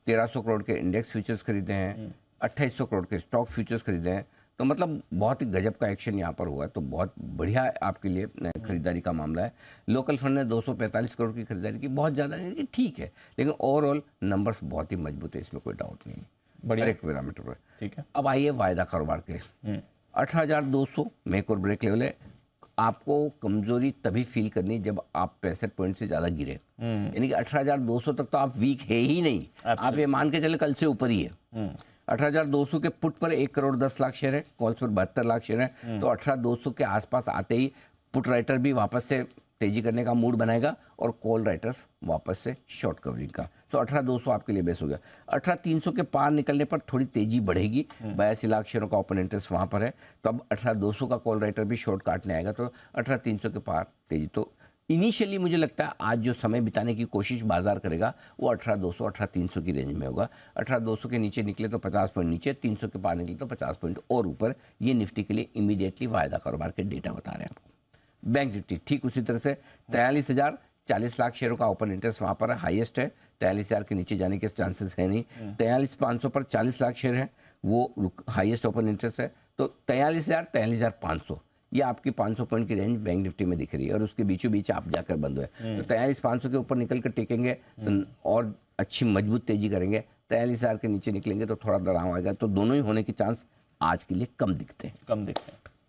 1,300 करोड़ के इंडेक्स फ्यूचर्स खरीदे हैं, 2,800 करोड़ के स्टॉक फ्यूचर्स खरीदे हैं। तो मतलब बहुत ही गजब का एक्शन यहाँ पर हुआ है, तो बहुत बढ़िया आपके लिए खरीदारी का मामला है। लोकल फंड ने 245 करोड़ की खरीदारी की, बहुत ज़्यादा नहीं कि ठीक है, लेकिन ओवरऑल नंबर्स बहुत ही मजबूत है, इसमें कोई डाउट नहीं है, बढ़िया एक पैरामीटर पर। ठीक है, अब आइए वायदा कारोबार के 18,200 मेक और ब्रेक लेवल है। आपको कमजोरी तभी फील करनी जब आप 65 पॉइंट से ज़्यादा गिरे, यानी कि 18,200 तक तो आप वीक है ही नहीं, आप ये मान के चले कल से ऊपर ही है। 18,200 के पुट पर 1,10,00,000 शेयर है, कॉल्स पर 72 लाख शेयर है। तो 18,200 के आसपास आते ही पुट राइटर भी वापस से तेजी करने का मूड बनाएगा और कॉल राइटर्स वापस से शॉर्ट कवरिंग का। तो 18,200 आपके लिए बेस हो गया। 18,300 के पार निकलने पर थोड़ी तेजी बढ़ेगी, 82 लाख शेयरों का ओपन इंटरेस्ट वहाँ पर है। तो अब 18,200 का कॉल राइटर भी शॉर्ट काटने आएगा, तो 18,300 के पार तेजी। तो इनिशियली मुझे लगता है आज जो समय बिताने की कोशिश बाजार करेगा वो 18,200, 18,300 की रेंज में होगा। 18,200 के नीचे निकले तो 50 पॉइंट नीचे, 300 के पार निकले तो 50 पॉइंट और ऊपर। ये निफ्टी के लिए इमीडिएटली वायदा कारोबार के डेटा बता रहे हैं आपको। बैंक निफ्टी ठीक उसी तरह से 43,000, 40 लाख शेयरों का ओपन इंटरेस्ट वहाँ पर हाईएस्ट है, 43,000 के नीचे जाने के चांसेस है नहीं। 43,500 पर 40 लाख शेयर है, वो हाईएस्ट ओपन इंटरेस्ट है। तो 43,000, 43,500 ये आपकी 500 पॉइंट की रेंज बैंक निफ्टी में दिख रही है, और उसके बीचों बीच आप जाकर बंद हुए। तो 43,500 के ऊपर निकल कर टेकेंगे तो और अच्छी मजबूत तेजी करेंगे। 43,000 के नीचे निकलेंगे तो थोड़ा दराव आएगा। तो दोनों ही होने के चांस आज के लिए कम दिखते हैं।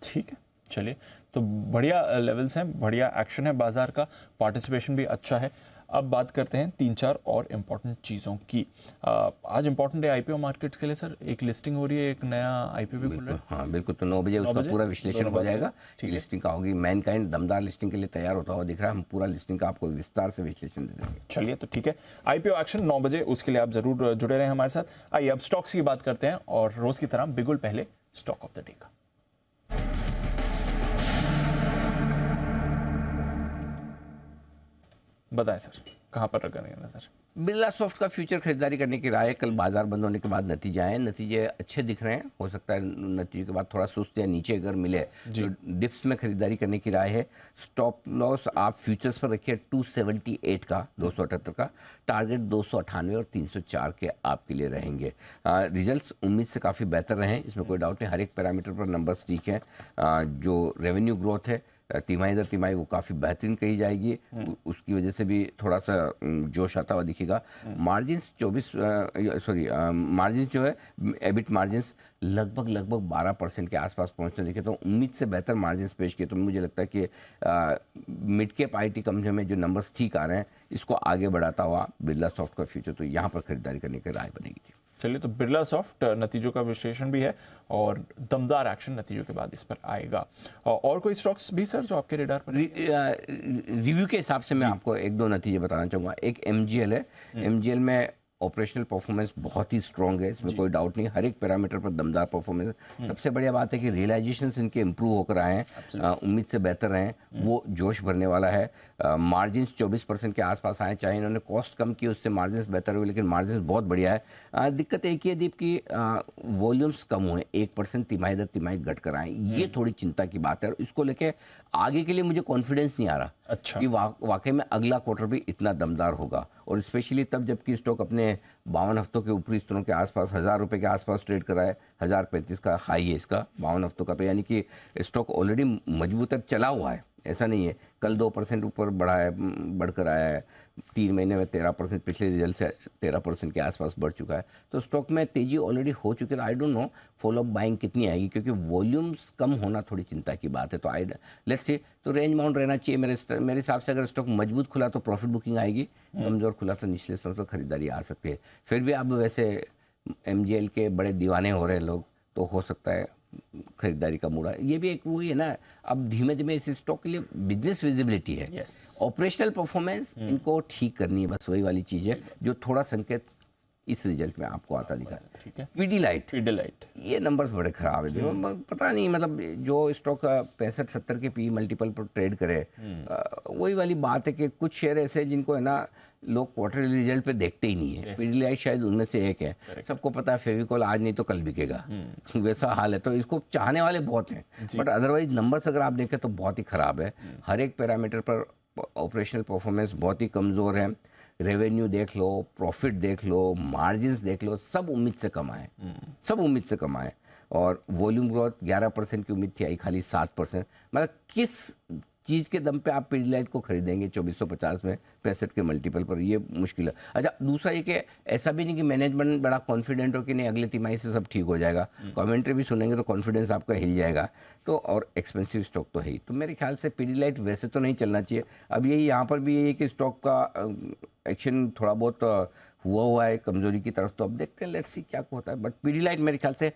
ठीक है, चलिए, तो बढ़िया लेवल्स हैं, बढ़िया एक्शन है बाजार का, पार्टिसिपेशन भी अच्छा है। अब बात करते हैं 3-4 और इम्पॉर्टेंट चीज़ों की। आज इम्पॉर्टेंट है IPO मार्केट्स के लिए सर, एक लिस्टिंग हो रही है, एक नया IPO भी खुल रहा है। हाँ बिल्कुल, तो 9 बजे उसका पूरा विश्लेषण हो जाएगा। लिस्टिंग का होगी, मैनकाइंड दमदार लिस्टिंग के लिए तैयार होता हुआ दिख रहा है। हम पूरा लिस्टिंग का आपको विस्तार से विश्लेषण दे देंगे। चलिए, तो ठीक है, IPO एक्शन 9 बजे, उसके लिए आप जरूर जुड़े रहें हमारे साथ। आइए अब स्टॉक्स की बात करते हैं, और रोज की तरह बिगुल पहले स्टॉक ऑफ द डे का। बताएं सर, कहाँ पर करेंगे नजर? बिरला सॉफ्ट का फ्यूचर खरीदारी करने की राय है। कल बाजार बंद होने के बाद नतीजे आए, नतीजे अच्छे दिख रहे हैं। हो सकता है नतीजे के बाद थोड़ा सुस्त या नीचे अगर मिले तो डिप्स में खरीदारी करने की राय है। स्टॉप लॉस आप फ्यूचर्स पर रखिए 278 का, 278 का टारगेट 298 और 304 के आपके लिए रहेंगे। रिजल्ट्स उम्मीद से काफ़ी बेहतर रहे, इसमें कोई डाउट नहीं। हर एक पैरामीटर पर नंबर्स ठीक हैं। जो रेवेन्यू ग्रोथ है तिमाही दर तिमाही वो काफ़ी बेहतरीन कही जाएगी, उसकी वजह से भी थोड़ा सा जोश आता हुआ दिखेगा। मार्जिन्स मार्जिन्स जो है एबिट मार्जिन्स लगभग 12% के आसपास पहुंचने दिखे, तो उम्मीद से बेहतर मार्जिन्स पेश किए। तो मुझे लगता है कि मिड कैप IT कंपनी में जो नंबर्स ठीक आ रहे हैं इसको आगे बढ़ाता हुआ बिरला सॉफ्ट का फ्यूचर, तो यहाँ पर खरीदारी करने की राय बनेगी थी। चलिए, तो बिरला सॉफ्ट नतीजों का विश्लेषण भी है और दमदार एक्शन नतीजों के बाद इस पर आएगा। और कोई स्टॉक्स भी सर जो आपके रेडार पर? रिव्यू के हिसाब से मैं आपको एक दो नतीजे बताना चाहूँगा। एक MGL है, MGL में ऑपरेशनल परफॉर्मेंस बहुत ही स्ट्रॉन्ग है, इसमें कोई डाउट नहीं। हर एक पैरामीटर पर दमदार परफॉर्मेंस। सबसे बढ़िया बात है कि रियलाइजेशन इनके इंप्रूव होकर आए हैं, उम्मीद से बेहतर रहे हैं, वो जोश भरने वाला है। मार्जिन्स 24% के आसपास आए, चाहे इन्होंने कॉस्ट कम की उससे मार्जिन्स बेहतर हुए, लेकिन मार्जिन्स बहुत बढ़िया है। दिक्कत एक ही है दीप की वॉल्यूम्स कम हुए, 1% तिमाही दर तिमाही घट कर आए, ये थोड़ी चिंता की बात है। और इसको लेके आगे के लिए मुझे कॉन्फिडेंस नहीं आ रहा कि वाकई में अगला क्वार्टर भी इतना दमदार होगा। और स्पेशली तब जबकि स्टॉक अपने 52 हफ्तों के ऊपरी स्तरों के आसपास 1000 रुपये के आसपास ट्रेड करा है। 1035 का हाई है इसका 52 हफ्तों का, तो यानी कि स्टॉक ऑलरेडी मजबूत अब चला हुआ है, ऐसा नहीं है। कल 2% ऊपर बढ़ा है, बढ़कर आया है। 3 महीने में 13%, पिछले रिजल्ट से 13% के आसपास बढ़ चुका है। तो स्टॉक में तेजी ऑलरेडी हो चुकी है। I don't know follow up buying कितनी आएगी, क्योंकि वॉल्यूम्स कम होना थोड़ी चिंता की बात है। तो लेट्स सी, तो रेंज बाउंड रहना चाहिए मेरे हिसाब से। अगर स्टॉक मजबूत खुला तो प्रॉफिट बुकिंग आएगी, कमजोर खुला तो निचले स्तरों से खरीदारी आ सकती है। फिर भी अब वैसे MGL के बड़े दीवाने हो रहे हैं लोग, तो हो सकता है खरीदारी का मूड है। ये भी एक वही है ना, अब धीमे धीमे इस स्टॉक के लिए बिजनेस विजिबिलिटी है, ऑपरेशनल परफॉर्मेंस इनको ठीक करनी है, बस वही वाली चीज़ है जो थोड़ा संकेत इस रिजल्ट में आपको आता दिखा। ठीक है, पीडीलाइट ये नंबर्स बड़े खराब है। पता नहीं, मतलब जो स्टॉक 65-70 के पी मल्टीपल पर ट्रेड करे, वही वाली बात है कि कुछ शेयर ऐसे हैं जिनको है ना लोग क्वार्टरली रिजल्ट पे देखते ही नहीं है। पीडीलाइट शायद उनमें से एक है। सबको पता है फेविकॉल आज नहीं तो कल बिकेगा, वैसा हाल है। तो इसको चाहने वाले बहुत हैं, बट अदरवाइज नंबर्स अगर आप देखें तो बहुत ही खराब है। हर एक पैरामीटर पर ऑपरेशनल परफॉर्मेंस बहुत ही कमज़ोर है। रेवेन्यू देख लो, प्रॉफिट देख लो, मार्जिन्स देख लो, सब उम्मीद से कम आए, सब उम्मीद से कम आए। और वॉल्यूम ग्रोथ 11% की उम्मीद थी, आई खाली 7%। मतलब किस चीज़ के दम पे आप पीडीलाइट को खरीदेंगे 2450 में 65 के मल्टीपल पर, ये मुश्किल है। अच्छा, दूसरा ये कि ऐसा भी नहीं कि मैनेजमेंट बड़ा कॉन्फिडेंट हो कि नहीं अगले तिमाही से सब ठीक हो जाएगा। कमेंट्री भी सुनेंगे तो कॉन्फिडेंस आपका हिल जाएगा। तो और एक्सपेंसिव स्टॉक तो है ही, तो मेरे ख्याल से पीडीलाइट वैसे तो नहीं चलना चाहिए। अब यही यहाँ पर भी यही है कि स्टॉक का एक्शन थोड़ा बहुत हुआ है कमजोरी की तरफ, तो अब देखते हैं, लेट्स सी क्या होता है। बट पीडीलाइट मेरे ख्याल से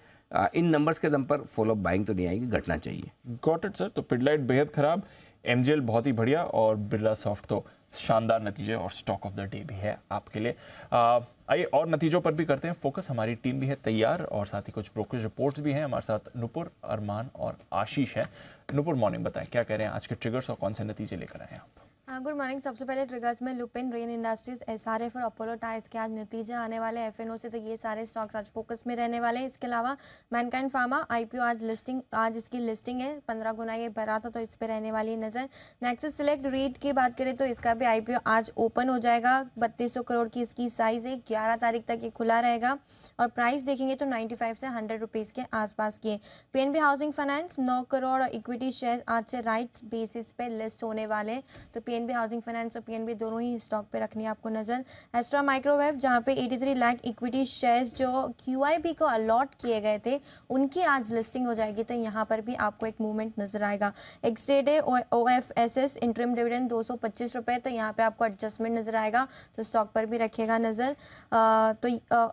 इन नंबर्स के दम पर फॉलो अप बाइंग तो नहीं आएगी, घटना चाहिए। Got it sir. तो पीडीलाइट बेहद खराब, MGL बहुत ही बढ़िया, और बिरला सॉफ्ट तो शानदार नतीजे और स्टॉक ऑफ द डे भी है आपके लिए। आइए और नतीजों पर भी करते हैं फोकस। हमारी टीम भी है तैयार और साथ ही कुछ ब्रोकरेज रिपोर्ट्स भी हैं। हमारे साथ नुपुर, अरमान और आशीष हैं। नुपुर, मॉर्निंग, बताएं क्या कह रहे हैं आज के ट्रिगर्स और कौन से नतीजे लेकर आए हैं आप? Good morning. सबसे पहले ट्रिगर्स में लुपिन, रेन इंडस्ट्रीज, SRF और अपोलो टायर्स के आज नतीजे आने वाले FNO से, तो ये सारे स्टॉक्स आज फोकस में रहने वाले हैं। इसके अलावा मैनकाइंड फार्मा IPO आज इसकी लिस्टिंग है, 15 गुना ये भरा था, तो इस पर रहने वाली नज़र। नेक्सस सिलेक्ट रीट की बात करें तो इसका भी IPO आज ओपन हो जाएगा। 3200 करोड़ की इसकी साइज़ है, 11 तारीख तक ये खुला रहेगा और प्राइस देखेंगे तो 95 से 100 रुपीज़ के आसपास की है। PNB housing finance 9 crore equity share आज से राइट्स बेसिस पे लिस्ट होने वाले, तो PNB हाउसिंग फाइनेंस और PNB दोनों ही स्टॉक पे रखनी है आपको नज़र। एस्ट्रा माइक्रोवेव जहाँ पे 83 लाख इक्विटी शेयर्स जो QIB को अलॉट किए गए थे उनकी आज लिस्टिंग हो जाएगी, तो यहाँ पर भी आपको एक मूवमेंट नजर आएगा। एक्सडे OFSS इंटरिम डिविडेंड 225 रुपये, तो यहाँ पे आपको एडजस्टमेंट नजर आएगा, तो स्टॉक पर भी रखिएगा नज़र।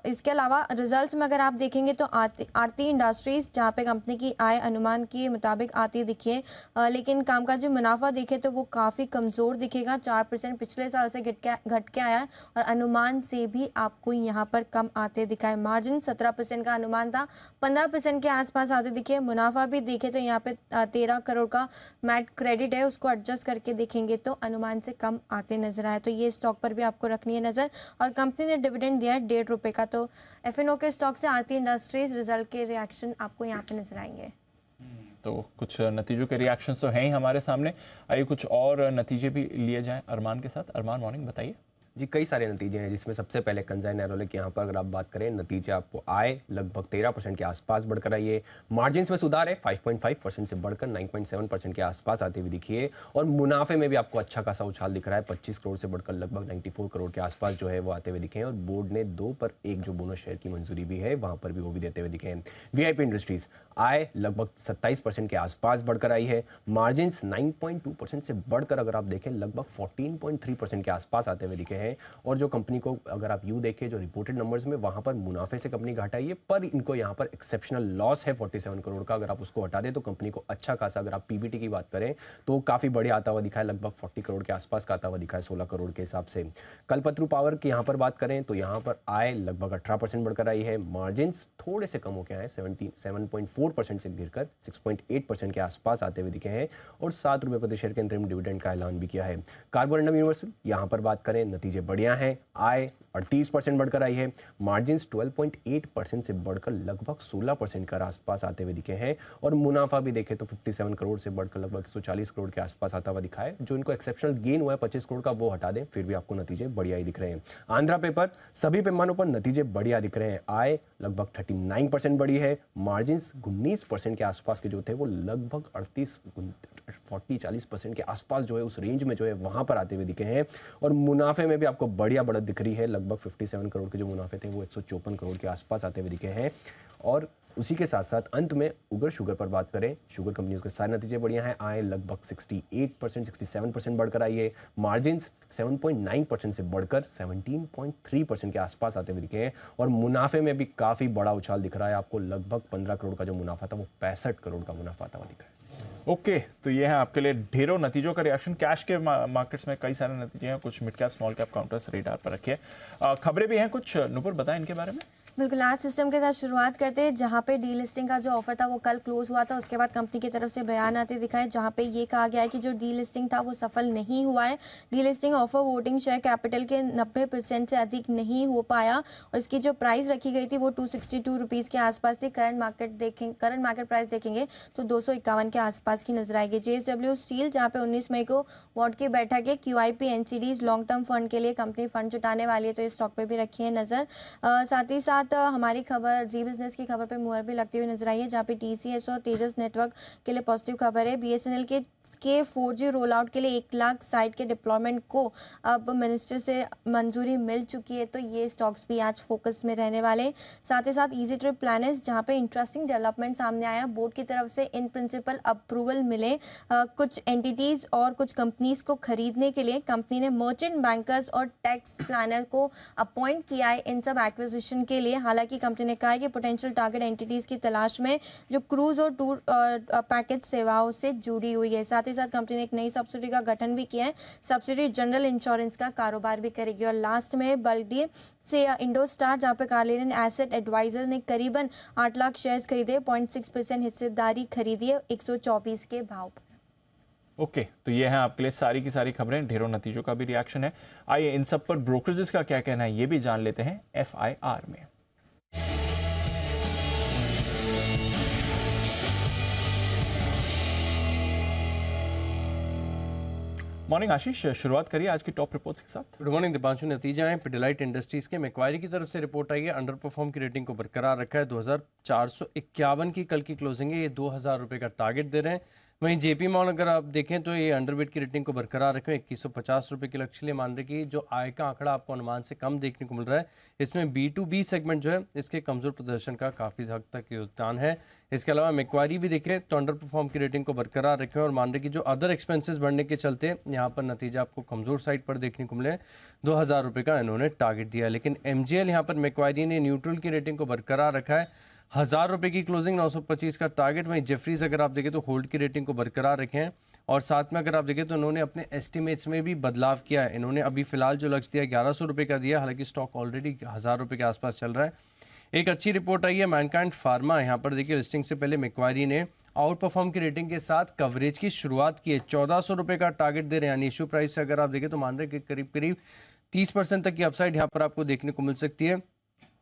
इसके अलावा रिजल्ट्स में अगर आप देखेंगे तो आरती इंडस्ट्रीज जहाँ पे कंपनी की आय अनुमान के मुताबिक आती दिखी है, लेकिन कामकाजी मुनाफा देखे तो वो काफ़ी कमज़ोर ग्रोथ दिखेगा, 4% पिछले साल से घट के आया है और अनुमान से भी आपको यहाँ पर कम आते दिखाए। मार्जिन 17% का अनुमान था, 15% के आसपास आते दिखे। मुनाफा भी देखे तो यहाँ पे 13 करोड़ का मैट क्रेडिट है, उसको एडजस्ट करके देखेंगे तो अनुमान से कम आते नजर आए। तो ये स्टॉक पर भी आपको रखनी है नज़र। और कंपनी ने डिविडेंड दिया है 1.5 रुपये का। तो एफएनओ के स्टॉक से आरती इंडस्ट्रीज रिजल्ट के रिएक्शन आपको यहाँ पे नजर आएंगे। तो कुछ नतीजों के रिएक्शंस तो हैं ही हमारे सामने, आइए कुछ और नतीजे भी लिए जाएं अरमान के साथ। अरमान, मॉर्निंग, बताइए। जी, कई सारे नतीजे हैं, जिसमें सबसे पहले कंजाई नेरोलिक यहाँ पर अगर आप बात करें, नतीजे आपको आए लगभग 13% के आसपास बढ़कर आई है। मार्जिन्स में सुधार है, 5.5% से बढ़कर 9.7% के आसपास आते हुए दिखी है। और मुनाफे में भी आपको अच्छा खासा उछाल दिख रहा है, 25 करोड़ से बढ़कर लगभग 94 करोड़ के आसपास जो है वो आते हुए दिखे हैं। और बोर्ड ने 2 पर 1 जो बोनस शेयर की मंजूरी भी है, वहाँ पर भी वो भी देते हुए दिखे हैं। वीआईपी इंडस्ट्रीज आय लगभग 27% के आसपास बढ़कर आई है। मार्जिन्स 9.2% से बढ़कर अगर आप देखें लगभग 14.3% के आसपास आते हुए दिखे हैं। और जो कंपनी को अगर आप यूँ देखें जो रिपोर्टेड नंबर्स में, वहाँ पर मुनाफे से कंपनी घाटा है, पर इनको यहाँ पर एक्सेप्शनल लॉस है 47 करोड़ का। अगर आप उसको हटा दें तो कंपनी को अच्छा खासा, अगर आप पीबीटी की बात करें तो काफ़ी बढ़िया आता हुआ दिखा है, लगभग 40 करोड़ के आसपास का आता हुआ दिखा है 16 करोड़ के हिसाब से। कल्पतरू पावर की यहाँ पर बात करें तो यहाँ पर आय लगभग 18% बढ़कर आई है। मार्जिन्स थोड़े से कम होकर आए, 7.4% से गिरकर 6.8% के आसपास आते हुए दिखे हैं। और 7 रुपये प्रति शेयर के अंतरिम डिविडेंड का ऐलान भी किया है। कार्बोरंडम यूनिवर्सल यहाँ पर बात करें, नतीजे बढ़िया है। आय 38% बढ़कर आई है। मार्जिन्स 12.8% से बढ़कर लगभग 16% के आसपास आते हुए दिखे हैं। और मुनाफा भी देखें तो 57 करोड़ से बढ़कर लगभग 140 करोड़ के आसपास आता हुआ दिखा है। जो इनको एक्सेप्शनल गेन हुआ है 25 करोड़ का, वो हटा दें, फिर भी आपको नतीजे बढ़िया ही दिख रहे हैं। आंध्रा पेपर सभी पैमानों पर नतीजे बढ़िया दिख रहे हैं। आय लगभग 39% बढ़ी है। मार्जिन्स 19% के आसपास के जो थे वो लगभग 40-40% के आसपास जो है उस रेंज में जो है वहां पर आते हुए दिखे हैं। और मुनाफे में भी आपको बढ़िया बढ़त दिख रही है, लगभग 57 करोड़ के जो मुनाफे थे वो 154 करोड़ के आसपास आते हुए दिखे हैं। और उसी के साथ साथ अंत में उगर शुगर पर बात करें, शुगर कंपनियों के सारे नतीजे बढ़िया हैं। आय लगभग 68% 67% बढ़कर आई है। मार्जिन्स 7.9% से बढ़कर 17.3% के आसपास आते हुए दिखे हैं। और मुनाफे में भी काफ़ी बड़ा उछाल दिख रहा है आपको, लगभग 15 करोड़ का जो मुनाफा था वो 65 करोड़ का मुनाफा आता हुआ दिखा है। ओके, तो ये है आपके लिए ढेरों नतीजों का रिएक्शन। कैश के मार्केट्स में कई सारे नतीजे हैं, कुछ mid cap small cap counters radar पर रखिए। खबरें भी हैं कुछ, नुपुर बताएं इनके बारे में। बिल्कुल, आज सिस्टम के साथ शुरुआत करते हैं, जहां पे डीलिस्टिंग का जो ऑफर था वो कल क्लोज हुआ था। उसके बाद कंपनी की तरफ से बयान आते दिखाए, जहां पे ये कहा गया है कि जो डीलिस्टिंग था वो सफल नहीं हुआ है। Delisting offer voting share capital के 90% से अधिक नहीं हो पाया और इसकी जो प्राइस रखी गई थी वो 262 रुपीज़ के आसपास थी। करंट मार्केट प्राइस देखेंगे तो 251 के आसपास की नजर आएगी। JSW स्टील, जहाँ पे 19 मई को बोर्ड की बैठक है। QIP NCDs long term fund के लिए कंपनी फंड जुटाने वाली है, तो इस स्टॉक पे भी रखी है नजर। साथ ही साथ हमारी खबर जी बिजनेस की खबर पे मुहर भी लगती हुई नजर आई है, जहाँ पे TCS और तेजस नेटवर्क के लिए पॉजिटिव खबर है। BSNL के 4G रोल आउट के लिए 1 लाख साइट के डिप्लॉयमेंट को अब मिनिस्टर से मंजूरी मिल चुकी है, तो ये स्टॉक्स भी आज फोकस में रहने वाले। साथ ही साथ इजी ट्रिप प्लानर्स, जहाँ पे इंटरेस्टिंग डेवलपमेंट सामने आया। बोर्ड की तरफ से इन प्रिंसिपल अप्रूवल मिले कुछ एंटिटीज और कुछ कंपनीज को खरीदने के लिए। कंपनी ने मर्चेंट बैंकर्स और टैक्स प्लानर को अपॉइंट किया है इन सब एक्विजिशन के लिए। हालांकि कंपनी ने कहा है कि पोटेंशियल टारगेट एंटिटीज की तलाश में जो क्रूज और टूर पैकेज सेवाओं से जुड़ी हुई है। साथ ही साथ कंपनी ने एक नई सब्सिडी का गठन भी किया है। सब्सिडी जनरल इंश्योरेंस का कारोबार भी करेगी। और लास्ट में बल्कि से इंडोस्टार, जहाँ पे कार्लियन एसेट एडवाइजर ने करीबन 8 लाख शेयर्स खरीदे, 0.6% हिस्सेदारी खरीदी है 124 के भाव पर। ओके, तो ये है आपके लिए सारी की सारी खबरें, ढेरों नतीजों का भी रिएक्शन है। आइए इन सब पर ब्रोकरेजेस का क्या कहना है ये भी जान लेते हैं FIR में। मॉर्निंग आशीष, शुरुआत करिए आज की टॉप रिपोर्ट्स के साथ। Good morning Deepanshu. नतीजे आए पिडिलाइट इंडस्ट्रीज के। मैक्वायरी की तरफ से रिपोर्ट आई है, अंडर परफॉर्म की रेटिंग को बरकरार रखा है। 2451 की कल की क्लोजिंग है, ये 2000 रुपये का टारगेट दे रहे हैं। वहीं JP मॉल अगर आप देखें तो ये अंडरवेट की रेटिंग को बरकरार रखें, 2150 रुपये के लक्ष्य लिए मान रहे कि जो आय का आंकड़ा आपको अनुमान से कम देखने को मिल रहा है, इसमें B2B सेगमेंट जो है इसके कमज़ोर प्रदर्शन का काफ़ी हद तक योगदान है। इसके अलावा मैक्वायरी भी देखें तो अंडर परफॉर्म की रेटिंग को बरकरार रखें और मान रहे कि जो अदर एक्सपेंसेस बढ़ने के चलते यहाँ पर नतीजा आपको कमज़ोर साइड पर देखने को मिले। 2000 रुपये का इन्होंने टारगेट दिया, लेकिन MGL यहाँ पर मैक्वायरी ने न्यूट्रल की रेटिंग को बरकरार रखा है, 1000 रुपये की क्लोजिंग, 925 का टारगेट। वहीं जेफरीज अगर आप देखें तो होल्ड की रेटिंग को बरकरार रखें और साथ में अगर आप देखें तो इन्होंने अपने एस्टिमेट्स में भी बदलाव किया है। इन्होंने अभी फिलहाल जो लक्ष्य दिया 1100 रुपये का दिया, हालांकि स्टॉक ऑलरेडी 1000 रुपये के आसपास चल रहा है। एक अच्छी रिपोर्ट आई है मैनकाइंड फार्मा, यहाँ पर देखिए लिस्टिंग से पहले मैक्वारी ने आउट परफॉर्म की रेटिंग के साथ कवरेज की शुरुआत की है। 1400 रुपये का टारगेट दे रहे हैं, यानी इशू प्राइस से अगर आप देखें तो मान रहे हैं कि करीब करीब 30% तक की अपसाइड यहाँ पर आपको देखने को मिल सकती है।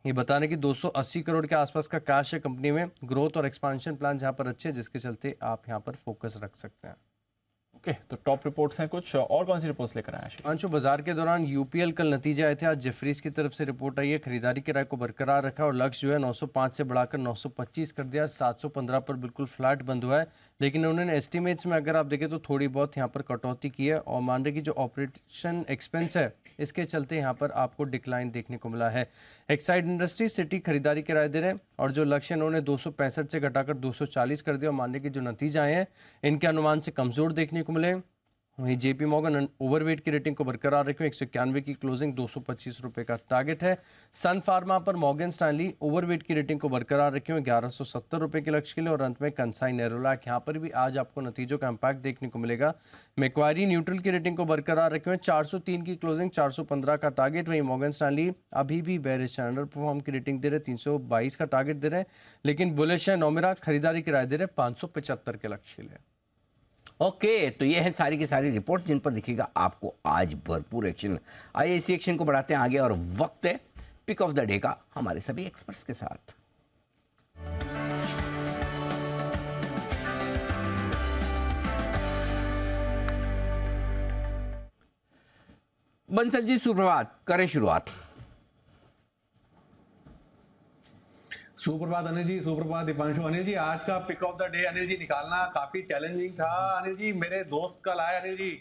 ये बताने कि 280 करोड़ के आसपास का कैश है कंपनी में। ग्रोथ और एक्सपांशन प्लान यहाँ पर अच्छे हैं, जिसके चलते आप यहाँ पर फोकस रख सकते हैं। ओके, तो टॉप रिपोर्ट्स हैं कुछ और कौन सी रिपोर्ट्स लेकर आए आशीष? अंशु, बाजार के दौरान यूपीएल कल नतीजे आए थे। आज जेफरीज की तरफ से रिपोर्ट आई है। खरीदारी के राय को बरकरार रखा और लक्ष्य जो है 905 से बढ़ाकर 925 कर दिया। 715 पर बिल्कुल फ्लैट बंद हुआ है, लेकिन उन्होंने एस्टिमेट्स में अगर आप देखें तो थोड़ी बहुत यहाँ पर कटौती की है और मान रहे कि जो ऑपरेशन एक्सपेंस है इसके चलते यहाँ पर आपको डिक्लाइन देखने को मिला है। एक्साइड इंडस्ट्री सिटी खरीदारी के राय दे रहे हैं और जो लक्ष्य इन्होंने 265 से घटाकर 240 कर दिया और मान रहे कि जो नतीजे आए हैं इनके अनुमान से कमज़ोर देखने को मिले। वहीं जेपी मॉर्गन ओवरवेट की रेटिंग को बरकरार रखे, 191 की क्लोजिंग, 225 रुपये का टारगेट है। सन फार्मा पर मॉर्गन स्टैनली ओवरवेट की रेटिंग को बरकरार रखे हुए 1170 रुपये के लक्ष्य के लिए। और अंत में कंसाई नेरोलैक, यहाँ पर भी आज आपको नतीजों का इम्पैक्ट देखने को मिलेगा। मैक्वारी न्यूट्रल की रेटिंग को बरकरार रखे हुए 403 की क्लोजिंग, 415 का टारगेट। वहीं मॉर्गन स्टैनली अभी भी बेरिश अंडर परफॉर्म की रेटिंग दे रहे, 322 का टारगेट दे रहे हैं, लेकिन बुलिश है। नोमेरा खरीदारी की राय दे रहे 575 के लक्ष्य के लिए। ओके, तो ये है सारी की सारी रिपोर्ट जिन पर दिखेगा आपको आज भरपूर एक्शन। आइए इसी एक्शन को बढ़ाते हैं आगे और वक्त है पिक ऑफ द डे का हमारे सभी एक्सपर्ट्स के साथ। बंसल जी सुप्रभात, करें शुरुआत। सुप्रभात अनिल जी, सुप्रभात दीपांशु। अनिल जी, आज का pick of the day Anil ji निकालना काफी चैलेंजिंग था। अनिल जी, मेरे दोस्त कल आए अनिल जी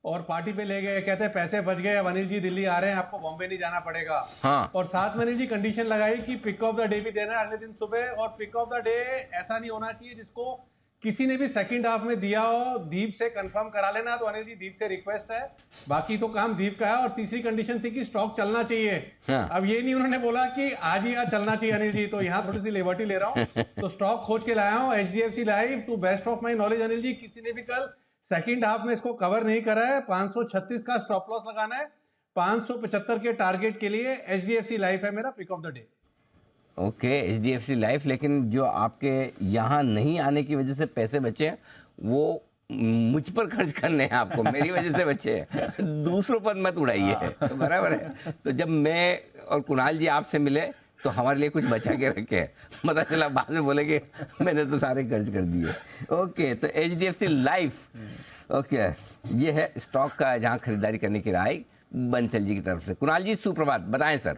और पार्टी पे ले गए, कहते हैं पैसे बच गए, अब अनिल जी दिल्ली आ रहे हैं, आपको बॉम्बे नहीं जाना पड़ेगा। हाँ। और साथ में अनिल जी कंडीशन लगाई कि पिक ऑफ द डे भी देना है अगले दिन सुबह, और पिक ऑफ द डे ऐसा नहीं होना चाहिए जिसको किसी ने भी सेकंड हाफ में दिया हो। दीप से कंफर्म करा लेना। तो अनिल जी दीप से रिक्वेस्ट है, बाकी तो काम दीप का है। और तीसरी कंडीशन थी कि स्टॉक चलना चाहिए। हाँ। अब ये नहीं उन्होंने बोला कि आज ही आज चलना चाहिए अनिल जी, तो यहाँ थोड़ी सी लिबर्टी ले रहा हूँ। तो स्टॉक खोज के लाया हूँ HDFC life, to best of my knowledge Anil ji किसी ने भी कल सेकंड हाफ में इसको कवर नहीं करा है। 536 का स्टॉप लॉस लगाना है, 575 के टारगेट के लिए HDFC लाइफ है मेरा pick of the day. Okay, HDFC life, लेकिन जो आपके यहाँ नहीं आने की वजह से पैसे बचे हैं वो मुझ पर खर्च करने हैं आपको, मेरी वजह से बचे हैं। दूसरों पर मत उड़ाइए, तो बराबर है। तो जब मैं और कुणाल जी आपसे मिले तो हमारे लिए कुछ बचा के रखे, पता चला बाद में बोलेंगे मैंने तो सारे खर्च कर दिए। ओके, तो HDFC लाइफ, ओके, ये है स्टॉक का जहाँ खरीदारी करने की राय बंसल जी की तरफ से। कुणाल जी सुप्रभात, बताएं सर।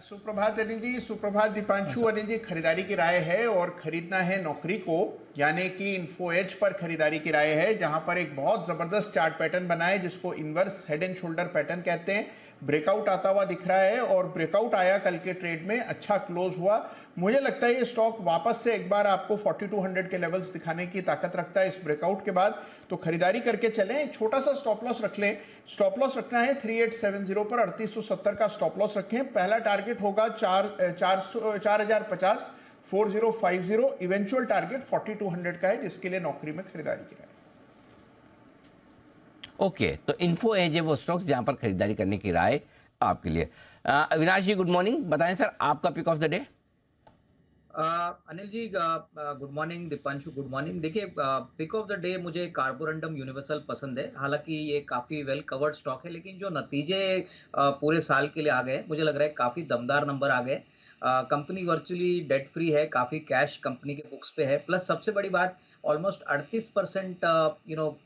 सुप्रभात अनिल जी, सुप्रभात दीपांशु। अनिल जी, खरीदारी की राय है और खरीदना है नौकरी को, यानी कि इन्फो एज पर खरीदारी की राय है, जहां पर एक बहुत जबरदस्त चार्ट पैटर्न बना है जिसको inverse head and shoulder pattern कहते हैं। ब्रेकआउट आता हुआ दिख रहा है और ब्रेकआउट आया कल के ट्रेड में, अच्छा क्लोज हुआ। मुझे लगता है ये स्टॉक वापस से एक बार आपको 4200 के लेवल्स दिखाने की ताकत रखता है इस ब्रेकआउट के बाद, तो खरीदारी करके चलें। छोटा सा स्टॉप लॉस रख लें, स्टॉप लॉस रखना है 3870 पर, 3870 का स्टॉप लॉस रखें। पहला टारगेट होगा 4050, 4050, इवेंचुअल टारगेट 4200 का है, जिसके लिए नौकरी में खरीदारी की राय। ओके, तो इन्फो एज है वो स्टॉक्स जहां पर खरीदारी करने की राय आपके लिए। अविनाश जी गुड मॉर्निंग, बताएं सर आपका pick of the day. Anil ji good morning, Deepanshu good morning. देखिए पिक ऑफ द डे मुझे कार्बोरंडम यूनिवर्सल पसंद है। हालांकि ये काफ़ी वेल कवर्ड स्टॉक है, लेकिन जो नतीजे पूरे साल के लिए आ गए, मुझे लग रहा है काफ़ी दमदार नंबर आ गए। कंपनी वर्चुअली डेट फ्री है, काफ़ी कैश कंपनी के बुक्स पे है, प्लस सबसे बड़ी बात ऑलमोस्ट 38%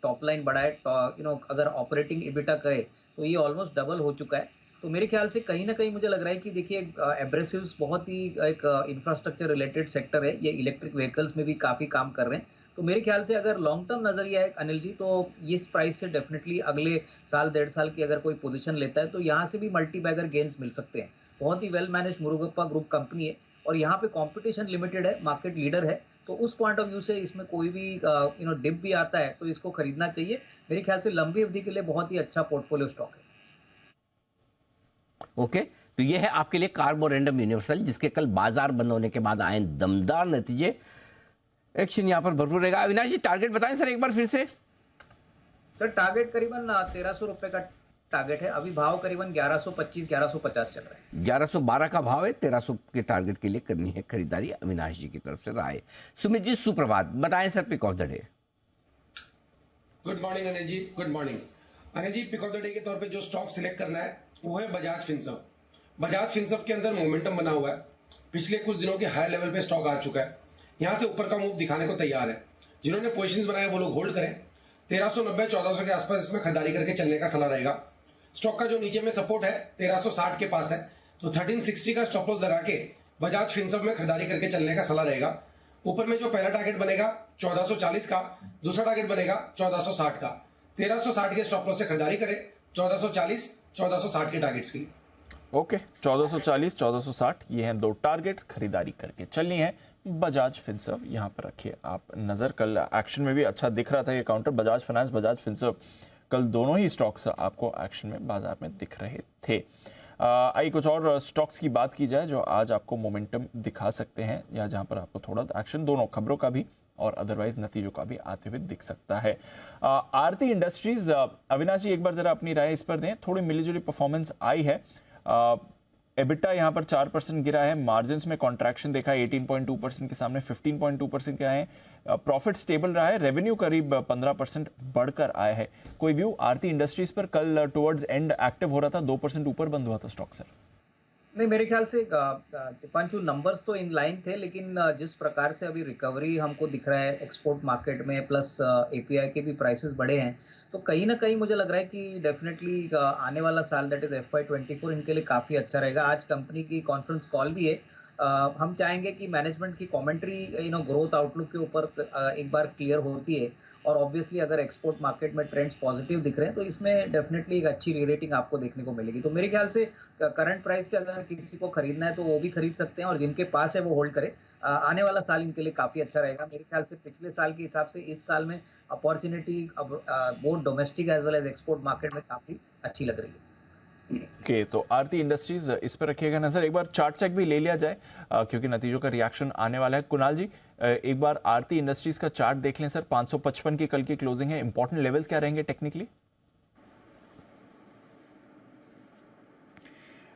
टॉप लाइन बढ़ा है। अगर ऑपरेटिंग इबिटा करे तो ये ऑलमोस्ट डबल हो चुका है। तो मेरे ख्याल से कहीं ना कहीं मुझे लग रहा है कि देखिए एब्रेसिव्स बहुत ही एक इंफ्रास्ट्रक्चर रिलेटेड सेक्टर है, ये इलेक्ट्रिक व्हीकल्स में भी काफ़ी काम कर रहे हैं। तो मेरे ख्याल से अगर लॉन्ग टर्म नजरिया है अनिल जी, तो इस प्राइस से डेफिनेटली अगले साल 1.5 साल की अगर कोई पोजीशन लेता है तो यहाँ से भी मल्टी बैगर गेन्स मिल सकते हैं। बहुत ही well manage Murugappa group company है और यहाँ पे कंपटीशन लिमिटेड है, मार्केट लीडर है, तो उस पॉइंट ऑफ व्यू से इसमें कोई भी डिप भी आता है तो इसको खरीदना चाहिए। मेरे ख्याल से लंबी अवधि के लिए बहुत ही अच्छा पोर्टफोलियो स्टॉक है। ओके, तो यह है आपके लिए कार्बोरेंडम यूनिवर्सल, जिसके कल बाजार बंद होने के बाद आए दमदार नतीजे। एक्शन यहाँ पर भरपूर रहेगा। अविनाश जी टारगेट बताएं सर एक बार फिर से। सर टारगेट करीबन 1300 रुपए का टारगेट है, अभी भाव करीबन 1125 1150 चल रहा है। 1112 का भाव है, 1300 के टारगेट के लिए करनी है खरीदारी। अविनाश जी की तरफ से राय। सुमित जी सुप्रभात, बताएं sir pick of the day. Good morning Anil ji, good morning Anil ji. Pick of the day के तौर पे जो स्टॉक सिलेक्ट करना है वो है बजाज फिनसर्व। बजाज फिनसर्व के अंदर मोमेंटम बना हुआ है, पिछले कुछ दिनों के हाई लेवल पे स्टॉक आ चुका है, यहाँ से ऊपर का मूव दिखाने को तैयार है। जिन्होंने पोजीशंस बनाए वो लोग होल्ड करें। 1390 1400 के आसपास इसमें खरीदारी करके चलने का सलाह रहेगा। स्टॉक का जो नीचे में सपोर्ट है 1360 के पास है, तो 1360 का स्टॉप लॉस लगा के बजाज फिनसर्व में खरीदारी करके चलने का सलाह रहेगा। ऊपर में जो पहला टारगेट बनेगा 1440 का, दूसरा टारगेट बनेगा 1460 का। 1360 के स्टॉप लॉस से खरीदारी करें, 1440 1460 के टारगेट्स की। ओके 1440 1460 ये हैं दो टारगेट्स, खरीदारी करके चलनी है। बजाज फिनसर्व यहाँ पर रखिए आप नजर। कल एक्शन में भी अच्छा दिख रहा था ये counter, Bajaj finance Bajaj Finserv, कल दोनों ही स्टॉक्स आपको एक्शन में बाजार में दिख रहे थे। आइए कुछ और स्टॉक्स की बात की जाए जो आज आपको मोमेंटम दिखा सकते हैं, या जहां पर आपको थोड़ा एक्शन दोनों खबरों का भी और अदरवाइज नतीजों का भी आते हुए दिख सकता है। आरती इंडस्ट्रीज, अविनाश जी एक बार जरा अपनी राय इस पर दें। थोड़ी मिलीजुली परफॉर्मेंस आई है, एबिटा यहाँ पर 4% गिरा है, मार्जिन्स में कॉन्ट्रैक्शन देखा है 18.2% के सामने 15.2% के आए हैं, प्रॉफिट स्टेबल रहा है, रेवेन्यू करीब 15% बढ़कर आया है। कोई व्यू आरती इंडस्ट्रीज पर? कल टुवर्ड्स एंड एक्टिव हो रहा था, 2% ऊपर बंद हुआ था स्टॉक सर। नहीं, मेरे ख्याल से दीपांशु नंबर्स तो इन लाइन थे, लेकिन जिस प्रकार से अभी रिकवरी हमको दिख रहा है एक्सपोर्ट मार्केट में, प्लस एपीआई के भी प्राइसेस बढ़े हैं, तो कहीं ना कहीं मुझे लग रहा है कि डेफिनेटली आने वाला साल दैट इज FY24 इनके लिए काफ़ी अच्छा रहेगा। आज कंपनी की कॉन्फ्रेंस कॉल भी है। हम चाहेंगे कि मैनेजमेंट की कमेंट्री ग्रोथ आउटलुक के ऊपर एक बार क्लियर होती है, और ऑब्वियसली अगर एक्सपोर्ट मार्केट में ट्रेंड्स पॉजिटिव दिख रहे हैं तो इसमें डेफिनेटली एक अच्छी रीरेटिंग आपको देखने को मिलेगी। तो मेरे ख्याल से करंट प्राइस पे अगर किसी को खरीदना है तो वो भी खरीद सकते हैं, और जिनके पास है वो होल्ड करें। आने वाला साल इनके लिए काफ़ी अच्छा रहेगा। मेरे ख्याल से पिछले साल के हिसाब से इस साल में opportunity both domestic as well as export market में काफ़ी अच्छी लग रही है। ओके तो आरती इंडस्ट्रीज इस पर रखिएगा नजर। एक बार चार्ट चेक भी ले लिया जाए क्योंकि नतीजों का रिएक्शन आने वाला है। कुणाल जी एक बार आरती इंडस्ट्रीज का चार्ट देख लें सर। 555 की कल की क्लोजिंग है, इंपॉर्टेंट लेवल्स क्या रहेंगे टेक्निकली?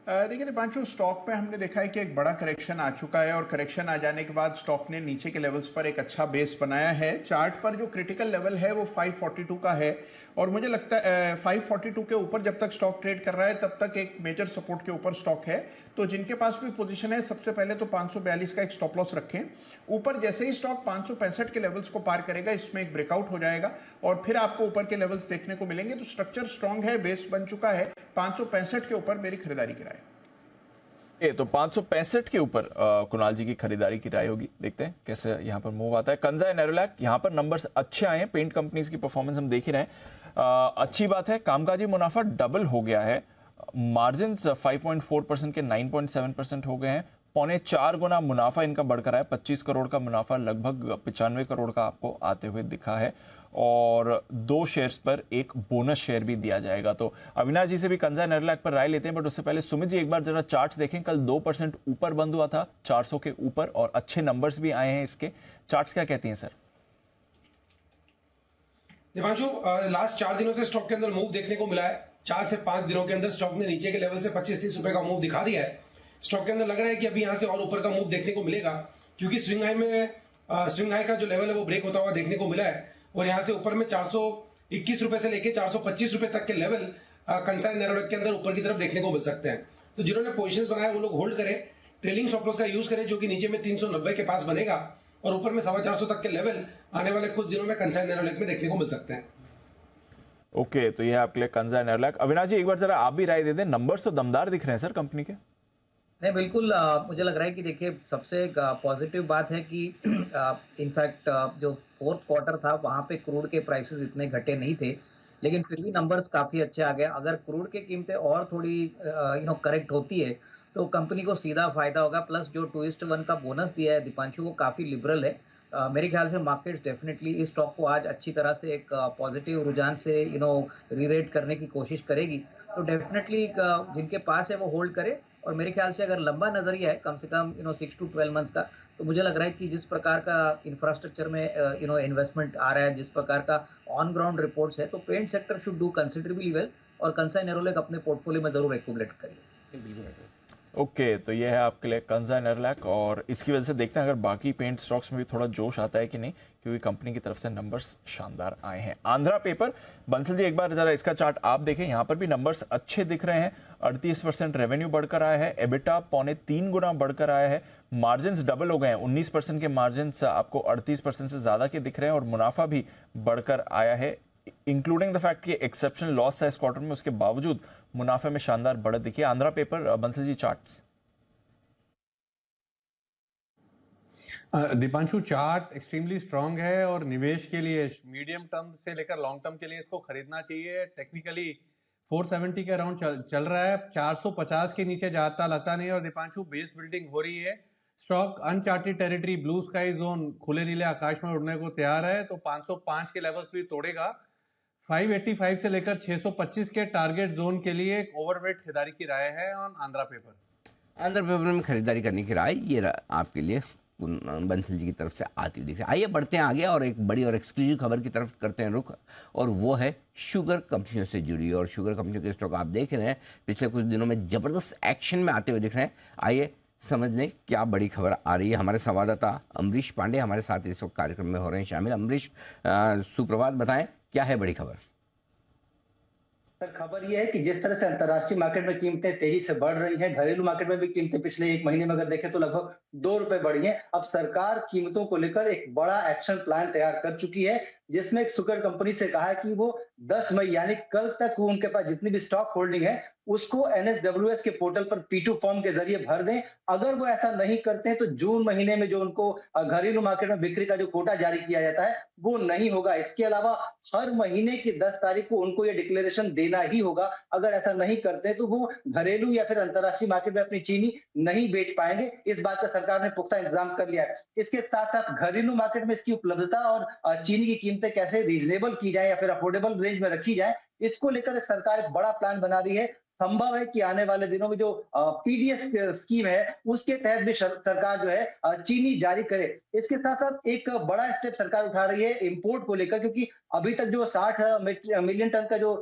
देखिए दीपांशु, स्टॉक पे हमने देखा है कि एक बड़ा करेक्शन आ चुका है, और करेक्शन आ जाने के बाद स्टॉक ने नीचे के लेवल्स पर एक अच्छा बेस बनाया है। चार्ट पर जो क्रिटिकल लेवल है वो 542 का है, और मुझे लगता है 542 के ऊपर जब तक स्टॉक ट्रेड कर रहा है तब तक एक मेजर सपोर्ट के ऊपर स्टॉक है। तो जिनके पास भी पोजीशन है सबसे पहले तो 542 का एक स्टॉप लॉस रखें। ऊपर जैसे ही स्टॉक 565 के लेवल्स को पार करेगा इसमें एक ब्रेकआउट हो जाएगा, और फिर आपको ऊपर के लेवल्स देखने को मिलेंगे। तो स्ट्रक्चर स्ट्रांग है, बेस बन चुका है। 565 के ऊपर मेरी खरीदारी की राय। तो 565 के ऊपर कुणाल जी की खरीदारी की राय होगी। देखते हैं कैसे यहाँ पर मूव आता है। कंजाई नेरोलैक, यहाँ पर नंबर्स अच्छे आए हैं, पेंट कंपनीज की परफॉर्मेंस हम देख ही रहे हैं। अच्छी बात है, कामकाजी मुनाफा डबल हो गया है, मार्जिन 5.4% के 9.7% हो गए हैं। 4.25 गुना मुनाफा इनका बढ़कर आया, 25 करोड़ का मुनाफा लगभग 95 करोड़ का आपको आते हुए दिखा है, और 2 शेयर्स पर एक बोनस शेयर भी दिया जाएगा। तो अविनाश जी से भी कंजाई नेरोलैक पर राय लेते हैं, बट उससे पहले सुमित जी एक बार जरा चार्ट्स देखें। कल 2% ऊपर बंद हुआ था 400 के ऊपर, और अच्छे नंबर्स भी आए हैं इसके। चार्ट्स क्या कहती हैं सर? दीपांशु, लास्ट 4 दिनों से स्टॉक के अंदर मूव देखने को मिला है। 4 से 5 दिनों के अंदर स्टॉक ने नीचे के लेवल से 25-30 रुपए का मूव दिखा दिया है। स्टॉक के अंदर लग रहा है कि अभी यहां से और ऊपर का मूव देखने को मिलेगा, क्योंकि स्विंग हाई का जो लेवल है वो ब्रेक होता हुआ देखने को मिला है, और यहां से ऊपर में 421 रुपए से लेके 425 रुपए तक के लेवल कंसाई नेरोलैक के अंदर ऊपर की तरफ देखने को मिल सकते हैं। तो जिन्होंने पोजीशंस बनाए वो लोग होल्ड करें, ट्रेलिंग स्टॉप लॉस का यूज करें, जो कि नीचे में 390 के पास बनेगा, और ऊपर में 450 तक के लेवल आने वाले कुछ दिनों में कंसाई नेरोलैक में देखने को मिल सकते हैं। ओके तो ये आपके लिए कंजाई नेरोलैक। अविनाश जी एक बार जरा आप भी राय दे दें। नंबर्स तो दमदार दिख रहे हैं सर कंपनी के। नहीं, बिल्कुल मुझे लग रहा है कि देखिए सबसे पॉजिटिव बात है कि इनफैक्ट जो 4th क्वार्टर था वहाँ पे क्रूड के प्राइसेस इतने घटे नहीं थे, लेकिन फिर भी नंबर्स काफ़ी अच्छे आ गए। अगर क्रूड की कीमतें और थोड़ी करेक्ट होती है तो कंपनी को सीधा फायदा होगा। प्लस जो 2:1 का बोनस दिया है दीपांशु, वो काफ़ी लिबरल है। मेरे ख्याल से मार्केट्स डेफिनेटली इस स्टॉक को आज अच्छी तरह से एक पॉजिटिव रुझान से रीरेट करने की कोशिश करेगी। तो डेफिनेटली जिनके पास है वो होल्ड करे, और मेरे ख्याल से अगर लंबा नजरिया है कम से कम 6 to 12 मंथ्स का, तो मुझे लग रहा है कि जिस प्रकार का इंफ्रास्ट्रक्चर में इन्वेस्टमेंट आ रहा है, जिस प्रकार का ऑन ग्राउंड रिपोर्ट्स है, तो paint sector should do considerably well और कंसाई नेरोलैक अपने पोर्टफोलियो में जरूर एक्यूमुलेट करिए। ओके, तो ये है आपके लिए कंसाई नेरोलैक, और इसकी वजह से देखते हैं अगर बाकी पेंट स्टॉक्स में भी थोड़ा जोश आता है कि नहीं, क्योंकि कंपनी की तरफ से नंबर्स शानदार आए हैं। आंध्रा पेपर, बंसल जी एक बार जरा इसका चार्ट आप देखें, यहाँ पर भी नंबर्स अच्छे दिख रहे हैं। 38% रेवेन्यू बढ़कर आया है, एबिटा 2.25 गुना बढ़कर आया है, मार्जिन डबल हो गए हैं, 19% के मार्जिन आपको 38% से ज्यादा के दिख रहे हैं, और मुनाफा भी बढ़कर आया है, इंक्लूडिंग द फैक्ट कि एक्सेप्शनल लॉस है इस क्वार्टर में, उसके बावजूद मुनाफे में शानदार बढ़त दिखी। Andhra paper, Bansal ji charts. Deepanshu, chart extremely strong है और निवेश के लिए मीडियम टर्म से लेकर लॉन्ग टर्म के लिए इसको खरीदना चाहिए। टेक्निकली 470 के अराउंड चल रहा है, 450 के नीचे जाता लगता नहीं। और दीपांशु, बेस बिल्डिंग हो रही है, stock uncharted territory, blue sky zone, खुले नीले आकाश में उड़ने को तैयार है, तो 505 के लेवल्स भी तोड़ेगा। 585 से लेकर 625 के टारगेट जोन के लिए एक ओवरवेट खरीदारी की राय है on Andhra paper. Andhra paper में खरीदारी करने की राय ये आपके लिए बंसल जी की तरफ से आती दिख रही है। आइए बढ़ते हैं आगे और एक बड़ी और एक्सक्लूसिव खबर की तरफ करते हैं रुख, और वो है शुगर कंपनियों से जुड़ी। और शुगर कंपनियों के स्टॉक आप देख रहे हैं पिछले कुछ दिनों में जबरदस्त एक्शन में आते हुए दिख रहे हैं। आइए समझ लें क्या बड़ी खबर आ रही है। हमारे संवाददाता अमरीश पांडे हमारे साथ इस वक्त कार्यक्रम में हो रहे हैं शामिल। अमरीश, सुप्रभात, बताएं क्या है बड़ी खबर। सर, खबर यह है कि जिस तरह से अंतर्राष्ट्रीय मार्केट में कीमतें तेजी से बढ़ रही हैं, घरेलू मार्केट में भी कीमतें पिछले एक महीने में अगर देखें तो लगभग 2 रुपए बढ़ी हैं। अब सरकार कीमतों को लेकर एक बड़ा एक्शन प्लान तैयार कर चुकी है, जिसमें एक शुगर कंपनी से कहा है कि वो 10 मई यानी कल तक वो उनके पास जितनी भी स्टॉक होल्डिंग है उसको NSWS के पोर्टल पर P2 फॉर्म के जरिए भर दें। अगर वो ऐसा नहीं करते हैं तो जून महीने में जो उनको घरेलू मार्केट में बिक्री का जो कोटा जारी किया जाता है वो नहीं होगा। इसके अलावा हर महीने की 10 तारीख को उनको ये डिक्लेरेशन देना ही होगा। अगर ऐसा नहीं करते हैं तो वो घरेलू या फिर अंतर्राष्ट्रीय मार्केट में अपनी चीनी नहीं बेच पाएंगे। इस बात का सरकार ने पुख्ता इंतजाम कर लिया है। इसके साथ साथ घरेलू मार्केट में इसकी उपलब्धता और चीनी की कीमतें कैसे रीजनेबल की जाए या फिर अफोर्डेबल रेंज में रखी जाए, इसको लेकर सरकार एक बड़ा प्लान बना रही है। संभव है कि आने वाले दिनों में जो PDS स्कीम है उसके तहत भी सरकार जो है चीनी जारी करे। इसके साथ साथ एक बड़ा स्टेप सरकार उठा रही है इंपोर्ट को लेकर, क्योंकि अभी तक जो 60 मिलियन टन का जो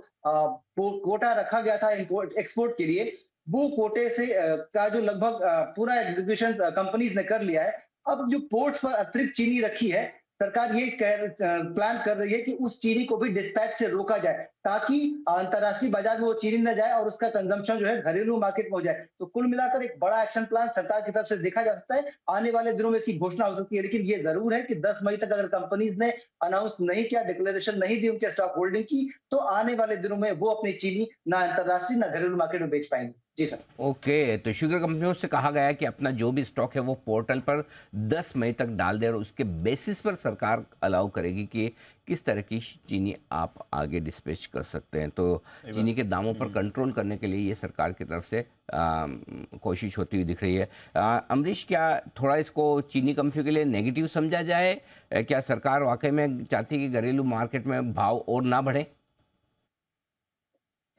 कोटा रखा गया था इंपोर्ट एक्सपोर्ट के लिए, वो कोटे से का जो लगभग पूरा एग्जीक्यूशन कंपनीज ने कर लिया है। अब जो पोर्ट्स पर अतिरिक्त चीनी रखी है, सरकार ये प्लान कर रही है कि उस चीनी को भी डिस्पैच से रोका जाए, ताकि अंतर्राष्ट्रीय बाजार में वो चीनी न जाए और उसका कंजम्पशन जो है घरेलू मार्केट में हो जाए। तो कुल मिलाकर एक बड़ा एक्शन प्लान सरकार की तरफ से देखा जा सकता है। आने वाले दिनों में इसकी घोषणा हो सकती है, लेकिन ये जरूर है कि 10 मई तक अगर कंपनीज ने अनाउंस नहीं किया, डिक्लेरेशन नहीं दी उनके स्टॉक होल्डिंग की, तो आने वाले दिनों में वो अपनी चीनी ना अंतर्राष्ट्रीय ना घरेलू मार्केट में बेच पाएंगे। जी सर। ओके, तो शुगर कंपनियों से कहा गया है कि अपना जो भी स्टॉक है वो पोर्टल पर 10 मई तक डाल दे, और उसके बेसिस पर सरकार अलाउ करेगी कि किस तरह की चीनी आप आगे डिस्पैच कर सकते हैं। तो चीनी के दामों पर कंट्रोल करने के लिए ये सरकार की तरफ से कोशिश होती हुई दिख रही है। अमरीश, क्या थोड़ा इसको चीनी कंपनियों के लिए नेगेटिव समझा जाए? क्या सरकार वाकई में चाहती है कि घरेलू मार्केट में भाव और ना बढ़े?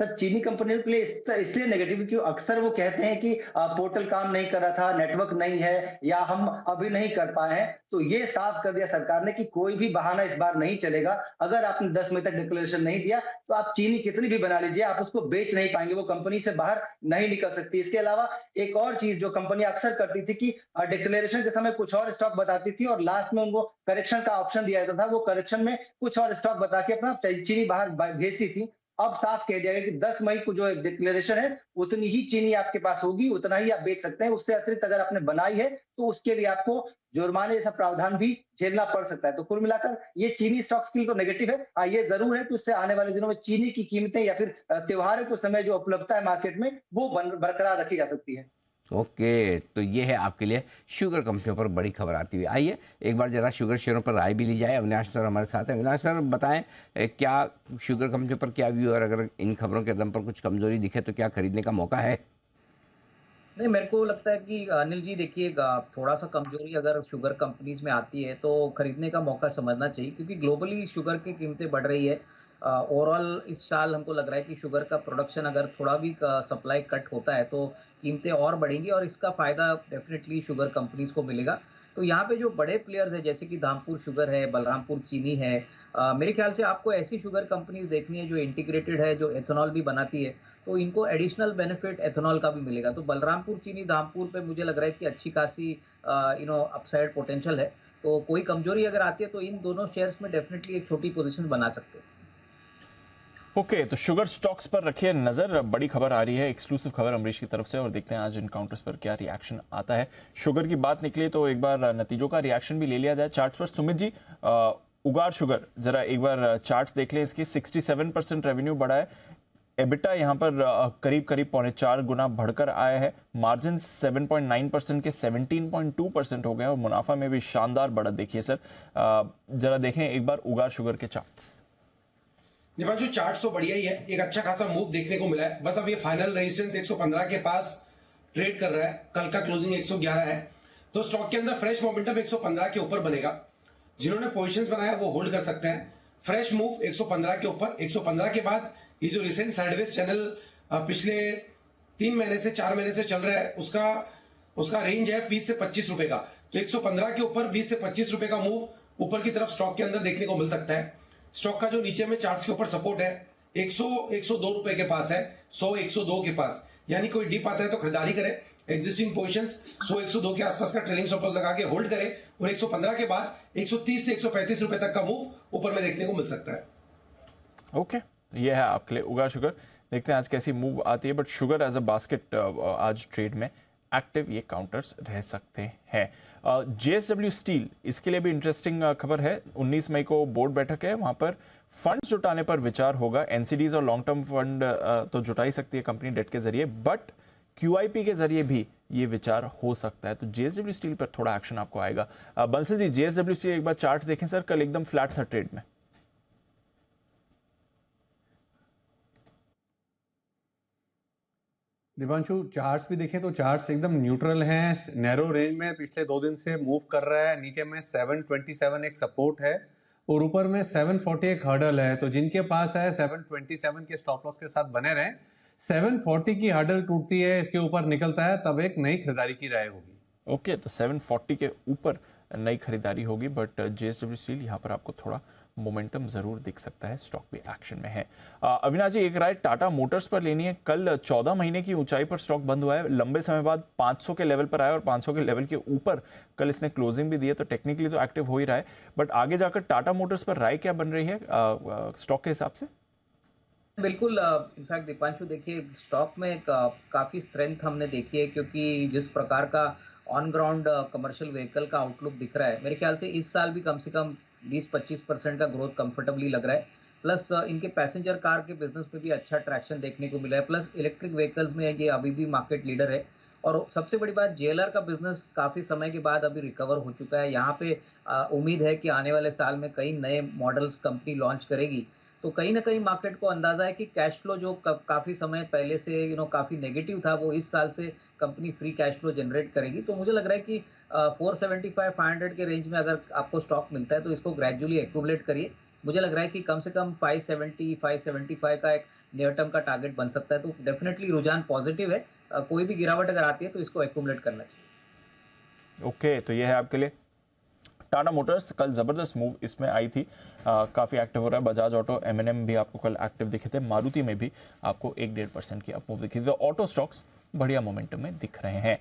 सर, चीनी कंपनियों के लिए इसलिए नेगेटिव क्योंकि अक्सर वो कहते हैं कि पोर्टल काम नहीं कर रहा था, नेटवर्क नहीं है, या हम अभी नहीं कर पाए हैं। तो ये साफ कर दिया सरकार ने कि कोई भी बहाना इस बार नहीं चलेगा। अगर आपने 10 मई तक डिक्लेरेशन नहीं दिया तो आप चीनी कितनी भी बना लीजिए, आप उसको बेच नहीं पाएंगे, वो कंपनी से बाहर नहीं निकल सकती। इसके अलावा एक और चीज जो कंपनी अक्सर करती थी कि डिक्लेरेशन के समय कुछ और स्टॉक बताती थी और लास्ट में उनको करेक्शन का ऑप्शन दिया जाता था। वो करेक्शन में कुछ और स्टॉक बता के अपना चीनी बाहर भेजती थी। अब साफ कह दिया गया कि 10 मई को जो डिक्लेरेशन है उतनी ही चीनी आपके पास होगी, उतना ही आप बेच सकते हैं। उससे अतिरिक्त अगर आपने बनाई है तो उसके लिए आपको जुर्माने जैसा प्रावधान भी झेलना पड़ सकता है। तो कुल मिलाकर ये चीनी स्टॉक्स के लिए तो नेगेटिव है। ये जरूर है कि उससे आने वाले दिनों में चीनी की कीमतें या फिर त्योहारों के समय जो उपलब्धता है मार्केट में वो बरकरार रखी जा सकती है। ओके, तो ये है आपके लिए शुगर कंपनियों पर बड़ी खबर आती हुई। आइए एक बार जरा शुगर शेयरों पर राय भी ली जाए। अविनाश सर हमारे साथ हैं। अविनाश सर, बताएं क्या शुगर कंपनियों पर क्या व्यू, और अगर इन खबरों के दम पर कुछ कमजोरी दिखे तो क्या खरीदने का मौका है? नहीं, मेरे को लगता है कि अनिल जी देखिए, थोड़ा सा कमजोरी अगर शुगर कंपनीज में आती है तो खरीदने का मौका समझना चाहिए, क्योंकि ग्लोबली शुगर की कीमतें बढ़ रही है ओवरऑल इस साल हमको लग रहा है कि शुगर का प्रोडक्शन अगर थोड़ा भी सप्लाई कट होता है तो कीमतें और बढ़ेंगी और इसका फ़ायदा डेफिनेटली शुगर कंपनीज को मिलेगा। तो यहाँ पे जो बड़े प्लेयर्स हैं जैसे कि धामपुर शुगर है, बलरामपुर चीनी है, मेरे ख्याल से आपको ऐसी शुगर कंपनीज देखनी है जो इंटीग्रेटेड है, जो एथेनॉल भी बनाती है, तो इनको एडिशनल बेनिफिट एथेनॉल का भी मिलेगा। तो बलरामपुर चीनी, धामपुर पे मुझे लग रहा है कि अच्छी खासी अपसाइड पोटेंशियल है। तो कोई कमजोरी अगर आती है तो इन दोनों शेयर्स में डेफिनेटली एक छोटी पोजीशन बना सकते हैं। ओके, तो शुगर स्टॉक्स पर रखिए नजर। बड़ी खबर आ रही है, एक्सक्लूसिव खबर अमरीश की तरफ से, और देखते हैं आज इन काउंटर्स पर क्या रिएक्शन आता है। शुगर की बात निकली तो एक बार नतीजों का रिएक्शन भी ले लिया जाए चार्ट्स पर। सुमित जी, उगार शुगर जरा एक बार चार्ट्स देख लें। इसकी 67% रेवेन्यू बढ़ा है, एबिटा यहाँ पर करीब 4.25 गुना बढ़कर आया है, मार्जिन 7.9% के 17.2% हो गए और मुनाफा में भी शानदार बढ़त देखिए सर। जरा देखें एक बार उगार शुगर के चार्ट्स। दीपांशु, चार्ट तो बढ़िया ही है, एक अच्छा खासा मूव देखने को मिला है। बस अब ये फाइनल रेजिस्टेंस 115 के पास ट्रेड कर रहा है, कल का क्लोजिंग 111 है, तो स्टॉक के अंदर फ्रेश मोमेंटम 115 के ऊपर बनेगा। जिन्होंने पोजीशंस बनाया वो होल्ड कर सकते हैं। फ्रेश मूव 115 के ऊपर, 115 के बाद ये जो रिसेंट साइडवेज चैनल पिछले 3 महीने से 4 महीने से चल रहा है उसका रेंज है 20 से 25 रुपए का। तो 115 के ऊपर 20 से 25 रुपए का मूव ऊपर की तरफ स्टॉक के अंदर देखने को मिल सकता है। स्टॉक का जो नीचे में चार्ट्स के ऊपर सपोर्ट है 102 रुपए के पास है, 102 के पास, यानी कोई डिप आता है तो खरीदारी करें। एग्जिस्टिंग पोजीशंस 102 के आसपास का ट्रेलिंग स्टॉप लॉस लगा के होल्ड करें और 115 के बाद 130 से 135 रुपए तक का मूव ऊपर में देखने को मिल सकता है। ओके, ये है आपके लिए उगार शुगर। देखते हैं आज कैसी मूव आती है, but sugar as a basket आज ट्रेड में एक्टिव ये काउंटर्स रह सकते हैं। JSW स्टील, इसके लिए भी इंटरेस्टिंग खबर है। 19 मई को बोर्ड बैठक है, वहां पर फंड्स जुटाने पर विचार होगा। NCDs और लॉन्ग टर्म फंड तो जुटा ही सकती है कंपनी डेट के जरिए, बट QIP के जरिए भी ये विचार हो सकता है। तो JSW स्टील पर थोड़ा एक्शन आपको आएगा। बंसल जी, JSW स्टील एक बार चार्ट देखें सर, कल एकदम फ्लैट था ट्रेड में। दीपांशु, चार्ट्स भी देखें तो चार्ट्स एकदम न्यूट्रल हैं, नैरो रेंज में पिछले 2 दिन से मूव कर रहा है। नीचे में 727 एक सपोर्ट है और ऊपर में 740 एक हर्डल है। तो जिनके पास है 727 के स्टॉप लॉस के साथ बने रहें। 740 की हर्डल टूटती है, इसके ऊपर निकलता है, तब एक नई खरीदारी की राय होगी। ओके, तो 740 के ऊपर नई खरीदारी होगी, बट JSW स्टील यहाँ पर आपको थोड़ा मोमेंटम जरूर दिख सकता है, स्टॉक भी एक्शन में है। अविनाश जी, एक राय टाटा मोटर्स पर लेनी है। कल 14 महीने की ऊंचाई पर स्टॉक बंद हुआ है, लंबे समय बाद 500 के लेवल पर आया और 500 के लेवल के ऊपर कल इसने क्लोजिंग भी दी है, तो टेक्निकली तो एक्टिव हो ही रहा है, बट आगे जाकर टाटा मोटर्स पर राय क्या बन रही है स्टॉक के हिसाब से? बिल्कुल, इनफैक्ट दीपांशु देखिए, स्टॉक में काफी स्ट्रेंथ हमने देखी है, क्योंकि जिस प्रकार का ऑन ग्राउंड कमर्शियल व्हीकल का आउटलुक दिख रहा है, मेरे ख्याल से इस साल भी कम से कम 20-25% का ग्रोथ कंफर्टेबली लग रहा है। प्लस इनके पैसेंजर कार के बिजनेस में भी अच्छा ट्रैक्शन देखने को मिला है। प्लस इलेक्ट्रिक व्हीकल्स में ये अभी भी मार्केट लीडर है। और सबसे बड़ी बात, JLR का बिजनेस काफ़ी समय के बाद अभी रिकवर हो चुका है। यहाँ पे उम्मीद है कि आने वाले साल में कई नए मॉडल्स कंपनी लॉन्च करेगी। तो कहीं ना कहीं मार्केट को अंदाजा है कि कैश फ्लो जो काफ़ी समय पहले से काफ़ी नेगेटिव था, वो इस साल से company free cash flow generate करेगी। तो मुझे लग रहा है कि 475-500 के रेंज में अगर आपको स्टॉक मिलता है तो इसको ग्रेजुअली एक्यूमुलेट करिए। मुझे लग रहा है कि कम से कम 570-575 का एक नियर टर्म का टारगेट बन सकता है। तो डेफिनेटली रुझान पॉजिटिव है। कोई भी गिरावट अगर आती है तो इसको एक्यूमुलेट करना चाहिए। ओके, तो ये है आपके लिए टाटा मोटर्स। कल जबरदस्त मूव इसमें आई थी, काफी एक्टिव हो रहा है। बजाज ऑटो, M&M भी आपको कल एक्टिव दिखे थे, मारुति में भी आपको 1-1.5% की अप मूव दिखी थी। तो ऑटो स्टॉक्स बढ़िया मोमेंटम में दिख रहे हैं।